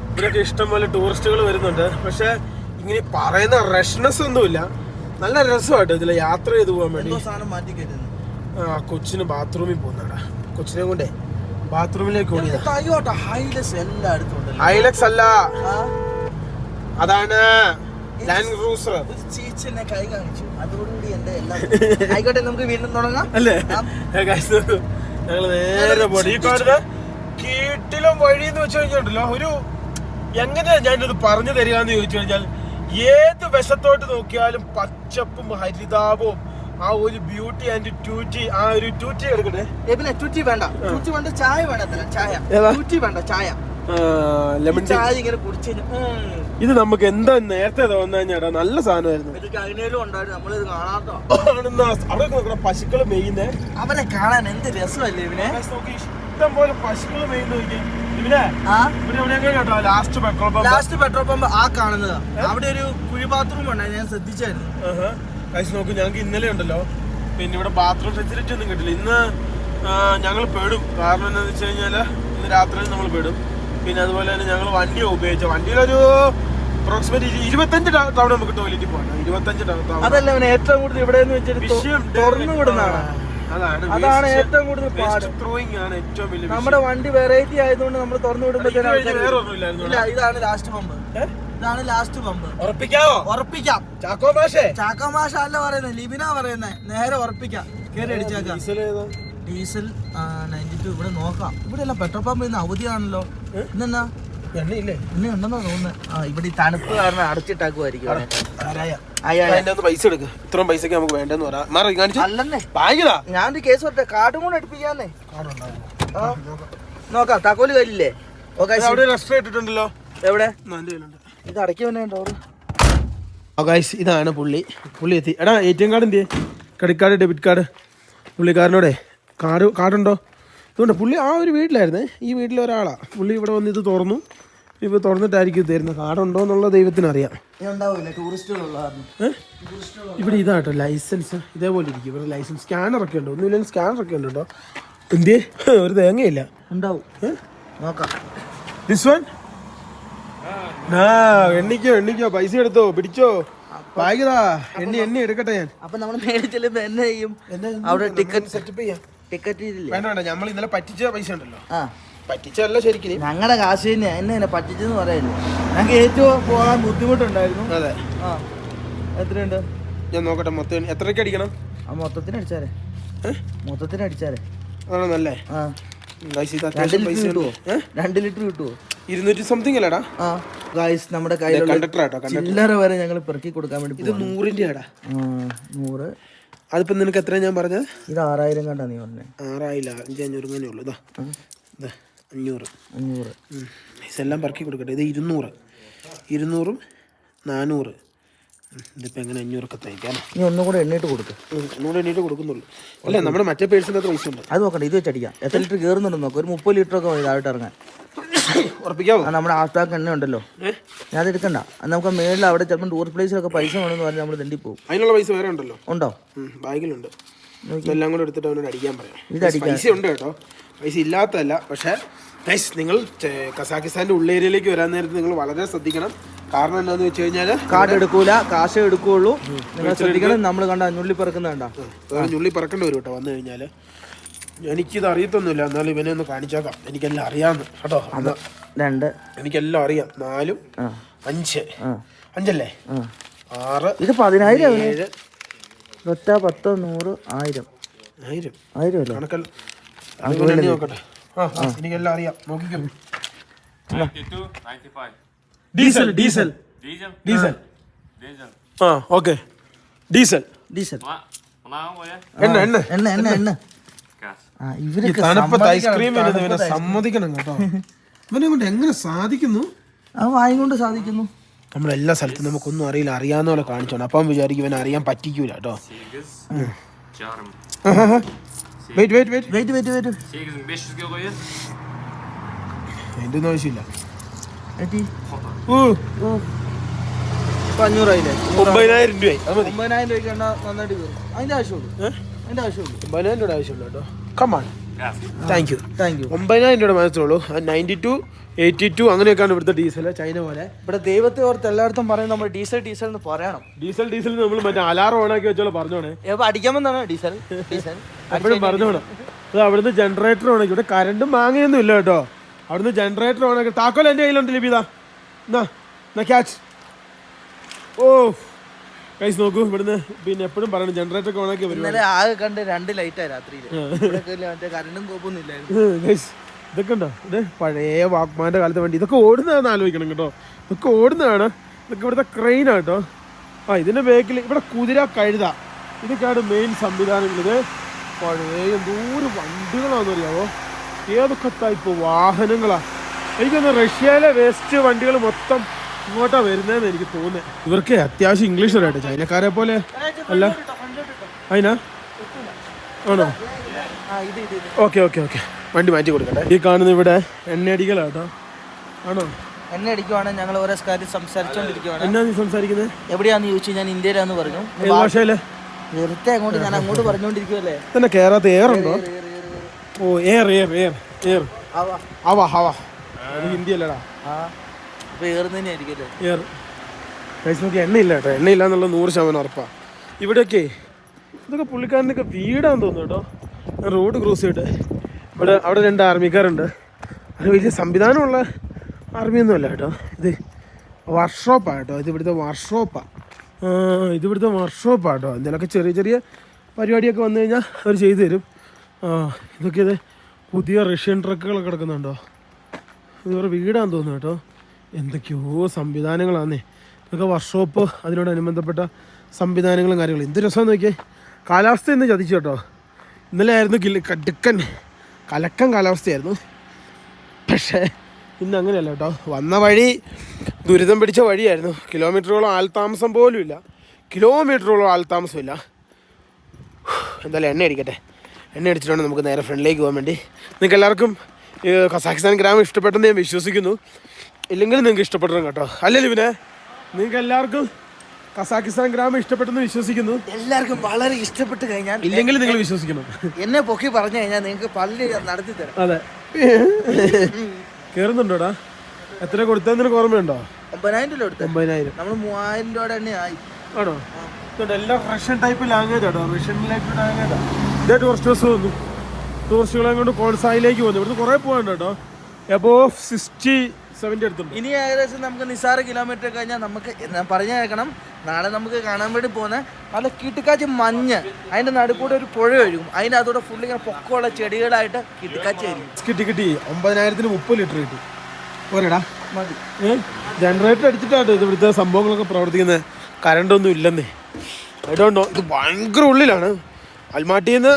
ഇവിടെയൊക്കെ ഇഷ്ടംപോലെ ടൂറിസ്റ്റുകൾ വരുന്നുണ്ട്. പക്ഷെ ഇങ്ങനെ പറയുന്ന റഷ്നെസ് ഒന്നുമില്ല. നല്ല രസമായിട്ട് ഇതിലെ യാത്ര ചെയ്ത് പോകാൻ വേണ്ടി. കൊച്ചിന് ബാത്റൂമിൽ പോകുന്നടാ. കൊച്ചിനെ കൊണ്ടേ ബാത്റൂമിലേക്ക് ഓടിയതാ. ഹൈലക്സ് അല്ല, അതാണ് ലാൻഡ് ക്രൂസർ. ചീച്ചനെ കൈ കാണിച്ചു. അതോടുകൂടി എന്റെ എല്ലാം ആയിക്കോട്ടെ, നമുക്ക് വീണ്ടും തുടങ്ങാം അല്ലേ? ഞങ്ങള് നേരെ പോയി. ഈ കാണുന്ന കീട്ടിലും വഴി എന്ന് വെച്ച് കഴിഞ്ഞിട്ടുണ്ടല്ലോ, ഒരു എങ്ങനെയാ ഞാനിത് പറഞ്ഞു തരികയെന്ന് ചോദിച്ചു കഴിഞ്ഞാൽ, ഏത് വശത്തോട്ട് നോക്കിയാലും പച്ചപ്പും ഹരിതാപവും ആ ഒരു ബ്യൂട്ടി ആൻഡ് ട്യൂറ്റി. ആ ഒരു ട്യൂറ്റി എടുക്കട്ടെ. ട്യൂറ്റി വേണ്ട, ട്യൂറ്റി വേണ്ട, ചായ വേണ്ട. ചായ ട്യൂറ്റി വേണ്ട, ചായ ലെമൺ ചായ ഇങ്ങനെ കുടിച്ചു. ഇത് നമുക്ക് എന്താ നേരത്തെ തോന്നുന്നേടാ, നല്ല സാധനമായിരുന്നു. അവിടെ പശുക്കള് മെയ്യുന്നേ, അവരെ കാണാൻ എന്ത് രസമല്ലേ ഇവനെ. ഇഷ്ടം പോലെ പശുക്കള് മെയ്യുന്ന ലാസ്റ്റ് പെട്രോൾ പമ്പ് ആ കാണുന്നത്. അവിടെ ഒരു കുഴി ബാത്റൂം ഉണ്ടായി, ഞാൻ ശ്രദ്ധിച്ചായിരുന്നു. കഴിച്ച് നോക്കും. ഞങ്ങൾക്ക് ഇന്നലെ ഉണ്ടല്ലോ പിന്നെ ഇവിടെ ബാത്റൂം ഫെസിലിറ്റി ഒന്നും കിട്ടില്ല. ഇന്ന് ഞങ്ങൾ പെടും. കാരണം എന്താണെന്ന് വെച്ച് കഴിഞ്ഞാല് ഇന്ന് രാത്രി നമ്മൾ പെടും. പിന്നെ അതുപോലെ തന്നെ ഞങ്ങൾ വണ്ടിയാണ് ഉപയോഗിച്ചത്. വണ്ടിയിലൊരു അപ്രോക്സിമേറ്റ് 25 തവണ നമുക്ക് ടോയ്ലറ്റിൽ പോകണം. 25 തവണ. അതല്ല ഏറ്റവും കൂടുതൽ ഇവിടെ തുറന്നു വിടുന്നതാണ്. അതാണ് ഏറ്റവും കൂടുതൽ ത്രോയിങ് ആണ് ഏറ്റവും വലിയ. നമ്മുടെ വണ്ടി വെറൈറ്റി ആയതുകൊണ്ട് നമ്മൾ തുറന്നു വിടുമ്പോഴത്തേനും ഇതാണ് ലാസ്റ്റ് പമ്പ്. ഇതാണ് ലാസ്റ്റ് പമ്പ്. ഉറപ്പിക്കാം. ചാക്കോ മാഷ അല്ല പറയുന്നത്, ലിബിന പറയുന്നത്. നേരെ ഉറപ്പിക്കാം. കേറി അടിച്ചേക്കാം. ഡീസൽ 92. ഇവിടെ നോക്കാം. ഇവിടെ എല്ലാം പെട്രോൾ പമ്പ് ഇന്ന് അവധിയാണല്ലോ. ഇന്നെന്നാ എണ്ണയില്ലേ? എണ്ണ ഉണ്ടെന്നാ തോന്നുന്നത്. ഇവിടെ ഈ തണുപ്പ് കാരണം അടച്ചിട്ടാക്കുമായിരിക്കും. പൈസ എടുക്ക്. ഇത്രയും പൈസക്ക് നമുക്ക് വേണ്ടെന്ന് പറയാം. അല്ലെന്നേ, ഞാനൊരു കേസ് പറഞ്ഞ കാർഡും കൂടെ എടുപ്പിക്കാന്നേ. നോക്കാം. താക്കോല് കയ്യിലില്ലേ? ഇട്ടിട്ടുണ്ടല്ലോ. എവിടെ? ഇത് അടയ്ക്കുന്നുണ്ടോ? ഇതാണ് പുള്ളി എത്തി. എടാ ATM കാർഡ് എന്തിയെ? Credit card, debit card. പുള്ളിക്കാരനോടെ കാർഡുണ്ടോ? ഇതുകൊണ്ട് പുള്ളി ആ ഒരു വീട്ടിലായിരുന്നേ. ഈ വീട്ടിലെ ഒരാളാണ്. പുള്ളി ഇവിടെ വന്ന് ഇത് തുറന്നു. ഇപ്പോൾ തുറന്നിട്ടായിരിക്കും തരുന്നത്. കാർഡുണ്ടോ എന്നുള്ള ദൈവത്തിനറിയാം. ഇവിടെ ഇതാട്ടോ ലൈസൻസ്. ഇതേപോലെ ഇരിക്കും ഇവിടെ ലൈസൻസ്. സ്കാനറൊക്കെ ഉണ്ടോ? ഒന്നുമില്ലെങ്കിൽ സ്കാനറൊക്കെ ഉണ്ട് കേട്ടോ. എന്തിയെ? ഒരു തേങ്ങയില്ല. ഉണ്ടാവും. നോക്കാം. ദിസ് വൺ എണ്ണിക്കോ. പൈസ എടുത്തോ, പിടിച്ചോ. വായിക്കതാ. എണ്ണി എടുക്കട്ടെ ഞാൻ. അപ്പൊ നമ്മൾ മേടിച്ചെല്ലോ എന്നെ ചെയ്യും. അവിടെ ടിക്കറ്റ് സെറ്റപ്പ് ചെയ്യാം. ടിക്കറ്റ് വേണ്ട. നമ്മൾ ഇന്നലെ പറ്റിച്ച പൈസ ഉണ്ടല്ലോ. പറ്റിച്ചല്ല ശരിക്കും. ഞങ്ങളുടെ കാശ് തന്നെ എന്നെ പറ്റിച്ചെന്ന് പറയല്ലോ. ഞങ്ങൾക്ക് ഏറ്റവും പോകാൻ ബുദ്ധിമുട്ടുണ്ടായിരുന്നു. അതെ. എത്രയുണ്ട് ഞാൻ നോക്കട്ടെ. മൊത്തം എത്രയ്ക്ക് അടിക്കണം? മൊത്തത്തിന് അടിച്ചാലേ. അതാണോ നല്ലേ? 2 ലിറ്റർ കിട്ടുമോ? 200 സംതിങ് അല്ലടാ. നമ്മുടെ കയ്യിൽ ചില്ലറ വരെ ഞങ്ങൾ പെറുക്കി കൊടുക്കാൻ വേണ്ടി. ഇത് 100-ന്റെ ആടാ. 100. അതിപ്പോ നിനക്ക് എത്ര ഞാൻ പറഞ്ഞത്? ഇത് 6000 കണ്ടാ നീ പറഞ്ഞേ. 6000 500 ഇങ്ങനെ ഉള്ളു. 500 എല്ലാം പറക്കി കൊടുക്കട്ടെ. ഇത് 200 200 400. ഇതിപ്പോ എങ്ങനെ 500 തയ്ക്കാൻ? നീ ഒന്നുകൂടെ എണ്ണീട്ട് കൊടുക്ക്. ഒന്നുകൂടെ എണ്ണീട്ട് കൊടുക്കുന്നുള്ളൂ. അല്ലേ നമ്മുടെ മറ്റേ പേഴ്സിൻ്റെ പൈസ ഉണ്ട്. അത് നോക്കട്ടെ. ഇത് വെച്ചടിക്കാം. എത്ര ലിറ്റർ കയറുന്നുണ്ടെന്ന് നോക്കാം. ഒരു 30 ലിറ്ററൊക്കെ മതി താഴോട്ട് ഇറങ്ങാൻ. ഉറപ്പിക്കാവോ? നമ്മുടെ ആസ്താക്ക് എണ്ണ ഉണ്ടല്ലോ. ഞാൻ അത് എടുക്കണ്ട. നമുക്ക് മേളിൽ അവിടെ ചിലപ്പോൾ ടൂറിസ്റ്റ് പ്ലേസിലൊക്കെ പൈസ വേണമെന്ന് പറഞ്ഞാൽ നമ്മൾ തെണ്ടി പോകും. അതിനുള്ള പൈസ വേറെ ഉണ്ടല്ലോ. ഉണ്ടോ? ബാഗിലുണ്ട്. ഇതെല്ലാം കൂടെ എടുത്തിട്ട് അവനോട് അടിക്കാൻ പറയാം. പൈസ ഉണ്ട് കേട്ടോ, പൈസ ഇല്ലാത്തതല്ല. പക്ഷേ ഗൈസ് നിങ്ങൾ കസാക്കിസ്ഥാൻ്റെ ഉള്ളേരിയയിലേക്ക് വരാൻ നേരത്ത് നിങ്ങൾ വളരെ ശ്രദ്ധിക്കണം. കാരണം എന്താണെന്ന് വെച്ച് കഴിഞ്ഞാൽ കാർഡ് എടുക്കൂല, കാശേ എടുക്കുകയുള്ളൂ. നിങ്ങൾ ശ്രദ്ധിക്കണം. നമ്മൾ കണ്ട ഞുള്ളി പറക്കുന്ന കണ്ട ഞുള്ളി പറക്കേണ്ടി വരും കേട്ടോ വന്നു കഴിഞ്ഞാൽ. എനിക്കിത് അറിയത്തൊന്നുമില്ല, എന്നാലും ഇവനെ ഒന്ന് കാണിച്ചേക്കാം. എനിക്കെല്ലാം അറിയാമെന്ന് കേട്ടോ. 2 എനിക്കെല്ലാം അറിയാം. 4 5 5 6 ഇത് 10,000 7 10 100 1000 1000 അല്ലേ കണക്കല്ല നോക്കട്ടെ. എനിക്കെല്ലാം അറിയാം, നോക്കിക്കോ. ഡീസൽ ഡീസൽ ഡീസൽ ആ ഓക്കെ. ഡീസൽ ഡീസൽ എണ്ണ എണ്ണ എണ്ണ എണ്ണ എണ്ണ ഇവരൊക്കെ തണുപ്പത്ത് ഐസ്ക്രീം ഇവനെ സമ്മതിക്കണം കേട്ടോ. ഇവനെ കൊണ്ട് എങ്ങനെ സാധിക്കുന്നു? അത് വായും കൊണ്ട് സാധിക്കുന്നു. നമ്മളെല്ലാ സ്ഥലത്തും നമുക്കൊന്നും അറിയില്ല, അറിയാവുന്ന പോലെ കാണിച്ചോണം. അപ്പം വിചാരിക്കും ഇവനെ അറിയാൻ പറ്റിക്കൂല കേട്ടോ. Wait wait wait wait wait wait അതിൻ്റെ ഒന്നും ആവശ്യമില്ല. 500 ആയില്ലേ? 9,000 രൂപയായി. 9,000 രൂപയ്ക്ക് എണ്ണ നന്നായിട്ട് കയറും. അതിൻ്റെ ആവശ്യമുള്ളൂ, അതിൻ്റെ ആവശ്യമുള്ളൂ. 9,000 രൂപയുടെ ആവശ്യമുള്ളൂ കേട്ടോ. Come on, thank you thank you. 9,000 രൂപയുടെ മനസ്സിലുള്ളൂ. 92 82 അങ്ങനെയൊക്കെയാണ് ഇവിടുത്തെ ഡീസൽ. ചൈന പോലെ ഇവിടെ ദൈവത്തെ ഓർത്ത് എല്ലായിടത്തും പറയും നമ്മൾ ഡീസൽ ഡീസൽ എന്ന് പറയണം. ഡീസൽ ഡീസൽ നമ്മൾ മറ്റേ അലാറം ഓണാക്കി വെച്ചോളൂ പറഞ്ഞോണേ. അടിക്കാമെന്നാണ് ഡീസൽ ഡീസൽ എപ്പോഴും പറഞ്ഞോണം. അത് അവിടുന്ന് ജനറേറ്റർ ഓണാക്കി. ഇവിടെ കറണ്ടും വാങ്ങിയൊന്നും ഇല്ല കേട്ടോ. അവിടുന്ന് ജനറേറ്റർ ഓണാക്കി. താക്കോൽ എൻ്റെ കയ്യിലുണ്ട് ലിപിതാ. എന്നാ ക്യാച്ച്. ഓ കൈസ് നോക്കൂ, ഇവിടുന്ന് പിന്നെ എപ്പോഴും പറയണം ജനറേറ്റർ ഒക്കെ ഓണാക്കി വരും. ഇന്നലെ ആകെ കണ്ട് 2 ലൈറ്റായി രാത്രിയിൽ. മറ്റേ കറണ്ടും കോപ്പൊന്നുമില്ലായിരുന്നു. ഇതൊക്കെ ഉണ്ടോ? ഇത് പഴയ വാക്മാൻ്റെ കാലത്തെ വണ്ടി. ഇതൊക്കെ ഓടുന്നതാണെന്ന് ആലോചിക്കണം കേട്ടോ. ഇതൊക്കെ ഓടുന്നതാണ്. ഇതൊക്കെ ഇവിടുത്തെ ക്രെയിനാണ് കേട്ടോ. ഇതിൻ്റെ ബാക്കിൽ ഇവിടെ കുതിര കഴുത ഇതൊക്കെയാണ് മെയിൻ സംവിധാനങ്ങൾ. ഇത് പഴയ എന്തോരം വണ്ടികളാണെന്ന് അറിയാമോ? ഏതൊക്കെ ടൈപ്പ് വാഹനങ്ങളാണ്. എനിക്കൊന്ന് റഷ്യയിലെ വേസ്റ്റ് വണ്ടികൾ മൊത്തം ഇങ്ങോട്ടാണ് വരുന്നതെന്ന് എനിക്ക് തോന്നുന്നത്. ഇവർക്ക് അത്യാവശ്യം ഇംഗ്ലീഷ് അറിയാട്ടെ, ചൈനക്കാരെ പോലെ അല്ല. അതിനാ ആണോ? ഓക്കെ ഓക്കെ ഓക്കെ, വണ്ടി മാറ്റി കൊടുക്കട്ടെ. ഈ കാണുന്ന ഇവിടെ എണ്ണയടികളാട്ടോ. ആണോ? എണ്ണ അടിക്കുവാണെങ്കിൽ ഞങ്ങൾ ഓരോ കാര്യം സംസാരിച്ചോണ്ടിരിക്കുവാണ്. എന്നാ നീ സംസാരിക്കുന്നത്? എവിടെയാന്ന് ചോദിച്ചു. ഞാൻ ഇന്ത്യയിലാന്ന് പറഞ്ഞു. ഏത് ഭാഷയില്? വെറുതെ അങ്ങോട്ട് ഞാൻ അങ്ങോട്ട് പറഞ്ഞോണ്ടിരിക്കുവല്ലേ. തന്നെ കേറാത്ത എയർ ഉണ്ടോ? ഓ എയർ എയർ എയർ എയർ ഹവ ഹവ. അത് ഹിന്ദി അല്ലടാ. എയർ തന്നെയായിരിക്കും എയർ. കഴിച്ച് നോക്കി എണ്ണയില്ല കേട്ടോ. എണ്ണയില്ല എന്നുള്ള 100% ഉറപ്പാണ്. ഇവിടെയൊക്കെ ഇതൊക്കെ പുള്ളിക്കാരനൊക്കെ വീടാന്ന് തോന്നുന്നു കേട്ടോ. റോഡ് ക്രോസ് ചെയ്തിട്ട് അവിടെ 2 ആർമിക്കാരുണ്ട്. അത് വലിയ സംവിധാനമുള്ള ആർമിയൊന്നുമല്ല കേട്ടോ. ഇത് വർക്ക്ഷോപ്പാണ് കേട്ടോ. ഇത് ഇവിടുത്തെ വർക്ക്ഷോപ്പാണ്. ഇതിവിടുത്തെ വർക്ക്ഷോപ്പാണ് കേട്ടോ. എന്തെങ്കിലുമൊക്കെ ചെറിയ ചെറിയ പരിപാടിയൊക്കെ വന്നു കഴിഞ്ഞാൽ അവർ ചെയ്തു തരും. ഇതൊക്കെ ഇത് പുതിയ റഷ്യൻ ട്രക്കുകളൊക്കെ കിടക്കുന്നുണ്ടോ? ഇത് വേറെ വീടാന്ന് തോന്നുന്നു കേട്ടോ. എന്തൊക്കെയോ സംവിധാനങ്ങളാന്നേ. ഇതൊക്കെ വർക്ക്ഷോപ്പ്, അതിനോടനുബന്ധപ്പെട്ട സംവിധാനങ്ങളും കാര്യങ്ങളും. എന്ത് രസമാണെന്ന് നോക്കിയേ. കാലാവസ്ഥ ഇന്ന് ചതിച്ചു കേട്ടോ. ഇന്നലെ ആയിരുന്നു കലക്കം കാലാവസ്ഥയായിരുന്നു. പക്ഷേ ഇന്ന് അങ്ങനെയല്ല കേട്ടോ. വന്ന വഴി ദുരിതം പിടിച്ച വഴിയായിരുന്നു. കിലോമീറ്ററോളം ആൾതാമസം പോലും ഇല്ല. കിലോമീറ്ററോളം ആൾതാമസമില്ല. എന്തായാലും എണ്ണ അടിക്കട്ടെ. എണ്ണ അടിച്ചിട്ടാണ് നമുക്ക് നേരെ ഫ്രണ്ടിലേക്ക് പോകാൻ വേണ്ടി. നിങ്ങൾക്ക് എല്ലാവർക്കും കസാഖിസ്ഥാൻ ഗ്രാമം ഇഷ്ടപ്പെട്ടെന്ന് ഞാൻ വിശ്വസിക്കുന്നു. ഇല്ലെങ്കിലും നിങ്ങൾക്ക് ഇഷ്ടപ്പെടണം കേട്ടോ. അല്ലല്ലോ പിന്നെ നിങ്ങൾക്ക് എല്ലാവർക്കും കസാഖിസ്ഥാൻ ഗ്രാമം ഇഷ്ടപ്പെട്ടെന്ന് വിശ്വസിക്കുന്നു. എല്ലാവർക്കും വളരെ ഇഷ്ടപ്പെട്ട് കഴിഞ്ഞാൽ ഇല്ലെങ്കിൽ നിങ്ങൾ വിശ്വസിക്കണം. എന്നെ പൊക്കി പറഞ്ഞു കഴിഞ്ഞാൽ നിങ്ങൾക്ക് പള്ളി നടത്തി തരാം. അതെ. കേറുന്നുണ്ടോടാ? എത്ര കൊടുത്തതെന്ന് നിനക്ക് ഓർമ്മയുണ്ടോ? 9,000 രൂപ കൊടുത്തു. 9,000. നമ്മൾ 3,000 രൂപയുടെ എണ്ണ ആയി. ആണോ? എല്ലാം റഷ്യൻ ടൈപ്പ് ലാംഗ്വേജ് ആട്ടോ. റഷ്യനിലേക്ക് ലാംഗ്വേജാ. ഇതേ ടൂറിസ്റ്റ് ബസ് വന്നു. ടൂറിസ്റ്റുകളെ കൊണ്ട് കോൺസായിലേക്ക് പോകുന്നു. ഇവിടുന്ന് കുറേ പോകാനുണ്ട് കേട്ടോ. എബോവ് 60-70 അടുത്തുണ്ട്. ഇനി ഏകദേശം നമുക്ക് നിസ്സാര കിലോമീറ്റർ കഴിഞ്ഞാൽ നമുക്ക് പറഞ്ഞേക്കണം. നാളെ നമുക്ക് കാണാൻ വേണ്ടി പോകുന്ന നല്ല കിട്ടുക്കാച്ചി മഞ്ഞ്, അതിൻ്റെ നടുക്കൂടെ ഒരു പുഴ ഒഴുകും. അതിൻ്റെ അതോടെ ഫുള്ള് ഇങ്ങനെ പൊക്കമുള്ള ചെടികളായിട്ട് കിട്ടുക്കാച്ചി ആയിരിക്കും. കിട്ടി 9,000-ന് 30 ലിറ്റർ കിട്ടി. പോരെടാ മതി. ജനറേറ്റർ അടിച്ചിട്ടാട്ടോ ഇത് ഇവിടുത്തെ സംഭവങ്ങളൊക്കെ പ്രവർത്തിക്കുന്നത്. കറണ്ടൊന്നും ഇല്ലെന്നേ. ഐഡോണ്ടോ. ഇത് ഭയങ്കര ഉള്ളിലാണ്. അൽമാട്ടിയിൽ നിന്ന്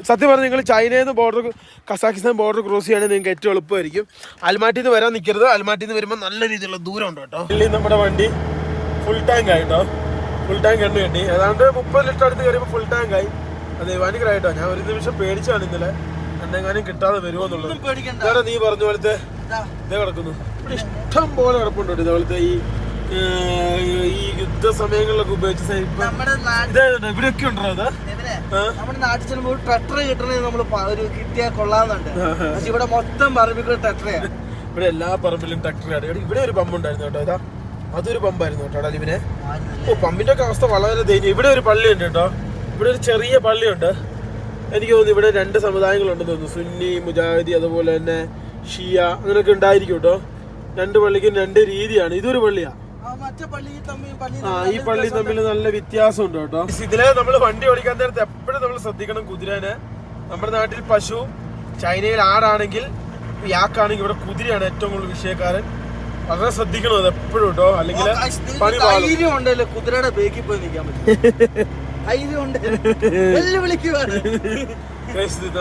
സത്യം പറഞ്ഞാൽ നിങ്ങൾ ചൈനയിൽ നിന്ന് ബോർഡർ കസാഖിസ്ഥാൻ ബോർഡർ ക്രോസ് ചെയ്യുകയാണെങ്കിൽ നിങ്ങൾക്ക് ഏറ്റവും എളുപ്പമായിരിക്കും. അൽമാട്ടിയിൽ നിന്ന് വരാൻ നിൽക്കരുത്. അൽമാട്ടിയിൽ നിന്ന് വരുമ്പോൾ നല്ല രീതിയിലുള്ള ദൂരം ഉണ്ട് കേട്ടോ. ഡൽഹിയിൽ നമ്മുടെ വണ്ടി ഫുൾ ടാങ്ക് ആയിട്ടോ. ഫുൾ ടാങ്ക് എണ്ണ കിട്ടി. ഏതാണ്ട് 30 ലിറ്റർ അടുത്ത് കയറിയപ്പോൾ ഫുൾ ടാങ്ക് ആയി. അത് ഭയങ്കരമായിട്ടോ. ഞാൻ ഒരു നിമിഷം പേടിച്ചാണ് ഇന്നലെ എന്നെങ്ങാനും കിട്ടാതെ വരുമോ എന്നുള്ളത്. ഇതാണ് നീ പറഞ്ഞ പോലത്തെ ഇതേ കിടക്കുന്നു. ഇവിടെ ഇഷ്ടം പോലെ കിടപ്പുണ്ടോ ഇതുപോലത്തെ ഈ യുദ്ധ സമയങ്ങളിലൊക്കെ ഉപയോഗിച്ച ഇവിടെയൊക്കെ ഉണ്ടോ അത്? നമ്മുടെ നാട്ടിൽ ചെല്ലുമ്പോൾ ഒരു ട്രക്ടർ കിട്ടണേ നമ്മൾ ഒരു കിട്ടിയാൽ കൊള്ളാന്നുണ്ട്. പക്ഷെ ഇവിടെ മൊത്തം പറമ്പിൽ ട്രക്ടറയാണ്. ഇവിടെ എല്ലാ പറമ്പിലും ട്രക്ടറാണ്. ഇവിടെ ഒരു പമ്പ് ഉണ്ടായിരുന്നു കേട്ടോ. ഇതാ അതൊരു പമ്പായിരുന്നു കേട്ടോ അലിവിനെ. പമ്പിന്റെ ഒക്കെ അവസ്ഥ വളരെ ദയനീയം. ഇവിടെ ഒരു പള്ളിയുണ്ട് കേട്ടോ. ഇവിടെ ഒരു ചെറിയ പള്ളിയുണ്ട്. എനിക്ക് തോന്നുന്നു ഇവിടെ 2 സമുദായങ്ങളുണ്ടെന്ന് തോന്നുന്നു. സുന്നി, മുജാഹിദി, അതുപോലെ തന്നെ ഷിയ അങ്ങനെയൊക്കെ ഉണ്ടായിരിക്കും കേട്ടോ. 2 പള്ളിക്കും 2 രീതിയാണ്. ഇതൊരു പള്ളിയാ. ഈ പള്ളി തമ്മിൽ നല്ല വ്യത്യാസമുണ്ട് കേട്ടോ. ഇതിലെ നമ്മൾ വണ്ടി ഓടിക്കാൻ നേരത്തെ എപ്പോഴും നമ്മൾ ശ്രദ്ധിക്കണം കുതിരനെ. നമ്മുടെ നാട്ടിൽ പശു, ചൈനയിൽ ആടാണെങ്കിൽ, യാക്കാണെങ്കിൽ ഇവിടെ കുതിരയാണ് ഏറ്റവും കൂടുതൽ വിഷയക്കാരൻ. വളരെ ശ്രദ്ധിക്കണം അത് എപ്പോഴും കേട്ടോ. അല്ലെങ്കിൽ ധൈര്യം കുതിരയുടെ ബേക്കിൽ പോയി നിൽക്കാൻ പറ്റും.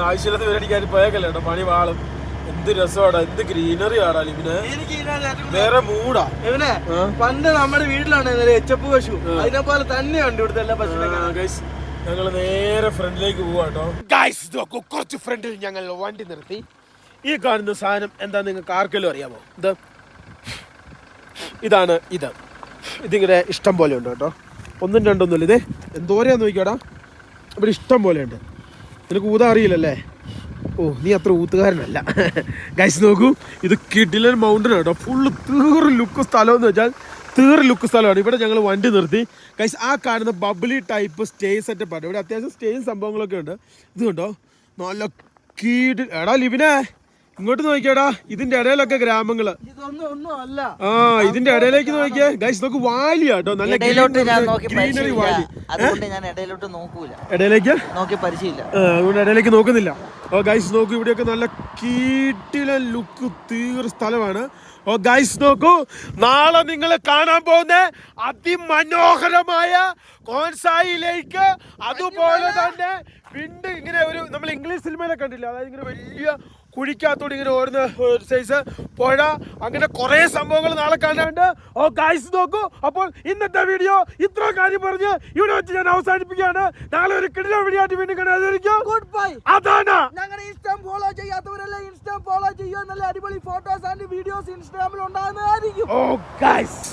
ആവശ്യമില്ലാത്ത പേരടിക്കാൻ പോയേക്കല്ലേ കേട്ടോ. പണി വാളും. എന്ത് രസമാടാ, എന്ത് ഗ്രീനറി ആടാ ഇവന്. വേറെ മൂടാ ഇവനെ. പണ്ട് നമ്മുടെ വീട്ടിലാണ് എച്ചപ്പ് പശു, അതിനെപ്പോലെ തന്നെയുണ്ട് ഇവിടുത്തെ എല്ലാ പശുവിനെ. ഞങ്ങൾ നേരെ ഫ്രണ്ടിലേക്ക് പോവാട്ടോ. കുറച്ച് ഫ്രണ്ടിൽ ഞങ്ങൾ വണ്ടി നിർത്തി. ഈ കാണുന്ന സാധനം എന്താ നിങ്ങൾക്ക് ആർക്കെങ്കിലും അറിയാമോ? ഇതാണ് ഇതിങ്ങനെ ഇഷ്ടം പോലെ ഉണ്ട് കേട്ടോ. 1, 2 ഒന്നുമില്ല. ഇതേ എന്തോരെയാന്ന് നോക്കിയാടാ. ഇവിടെ ഇഷ്ടം പോലെ ഉണ്ട്. നിനക്ക് ഊതാ അറിയില്ലല്ലേ? ഓ, നീ അത്ര ഊത്തുകാരനല്ല. ഗൈസ് നോക്കൂ, ഇത് കിടിലൻ മൗണ്ടൻ കേട്ടോ. ഫുള്ള് തീറ് ലുക്ക് സ്ഥലം എന്ന് വെച്ചാൽ തീറ് ലുക്ക് സ്ഥലമാണ്. ഇവിടെ ഞങ്ങൾ വണ്ടി നിർത്തി. ഗൈസ് ആ കാണുന്ന ബബ്ലി ടൈപ്പ് സ്റ്റേ സെറ്റപ്പ് ആണ്. ഇവിടെ അത്യാവശ്യം സ്റ്റേയും സംഭവങ്ങളൊക്കെ ഉണ്ട്. ഇത് കണ്ടോ, നല്ല എടാ ലിബിനെ ഇങ്ങോട്ട് നോക്കിയാടാ. ഇതിന്റെ ഇടയിലൊക്കെ ഗ്രാമങ്ങള്. ഇതിന്റെ ഇടയിലേക്ക് നോക്കിയേ ഗൈസ്. നോക്ക് വാലിയാട്ടോ. നല്ല ഗ്രീനറി വാലി. ഇടയിലേക്ക് അതുകൊണ്ട് ഇടയിലേക്ക് നോക്കുന്നില്ല. ഗൈസ് നോക്കൂ, ഇവിടെയൊക്കെ നല്ല കീട്ടിലെ ലുക്ക് തീർ സ്ഥലമാണ്. ഗൈസ് നോക്കൂ, നാളെ നിങ്ങൾ കാണാൻ പോകുന്ന അതിമനോഹരമായ കോൺസായി ലേക്ക്, അതുപോലെ തന്നെ വിണ്ട് ഇങ്ങനെ ഒരു നമ്മൾ ഇംഗ്ലീഷ് സിനിമയിലൊക്കെ കണ്ടില്ല, അതായത് ഇങ്ങനെ വലിയ കുഴിക്കകത്തോട് ഇങ്ങനെ ഓടുന്ന ഒരു സൈസ് പുഴ, അങ്ങനെ കുറെ സംഭവങ്ങൾ നാളെ കാണാനുണ്ട്. ഗൈസ് നോക്കൂ. അപ്പോൾ ഇന്നത്തെ വീഡിയോ ഇത്ര കാര്യം പറഞ്ഞ് ഇവിടെ വെച്ച് ഞാൻ അവസാനിപ്പിക്കുകയാണ്. നാളെ ഒരു കിടിലൻ വീഡിയോ ആയിട്ട് വീണ്ടും കാണാതിരിക്കും. Good bye. അതാണ് ഞങ്ങളുടെ ഇൻസ്റ്റാഗ്രാം ഫോളോ ചെയ്യാത്തവരെല്ലാം ഇൻസ്റ്റാഗ്രാം ഫോളോ ചെയ്യുക. നല്ല അടിപൊളി ഫോട്ടോസ് ആൻഡ് വീഡിയോസ് ഇൻസ്റ്റാഗ്രാമിൽ ഉണ്ടാകുന്നതായിരിക്കും. ഗൈസ്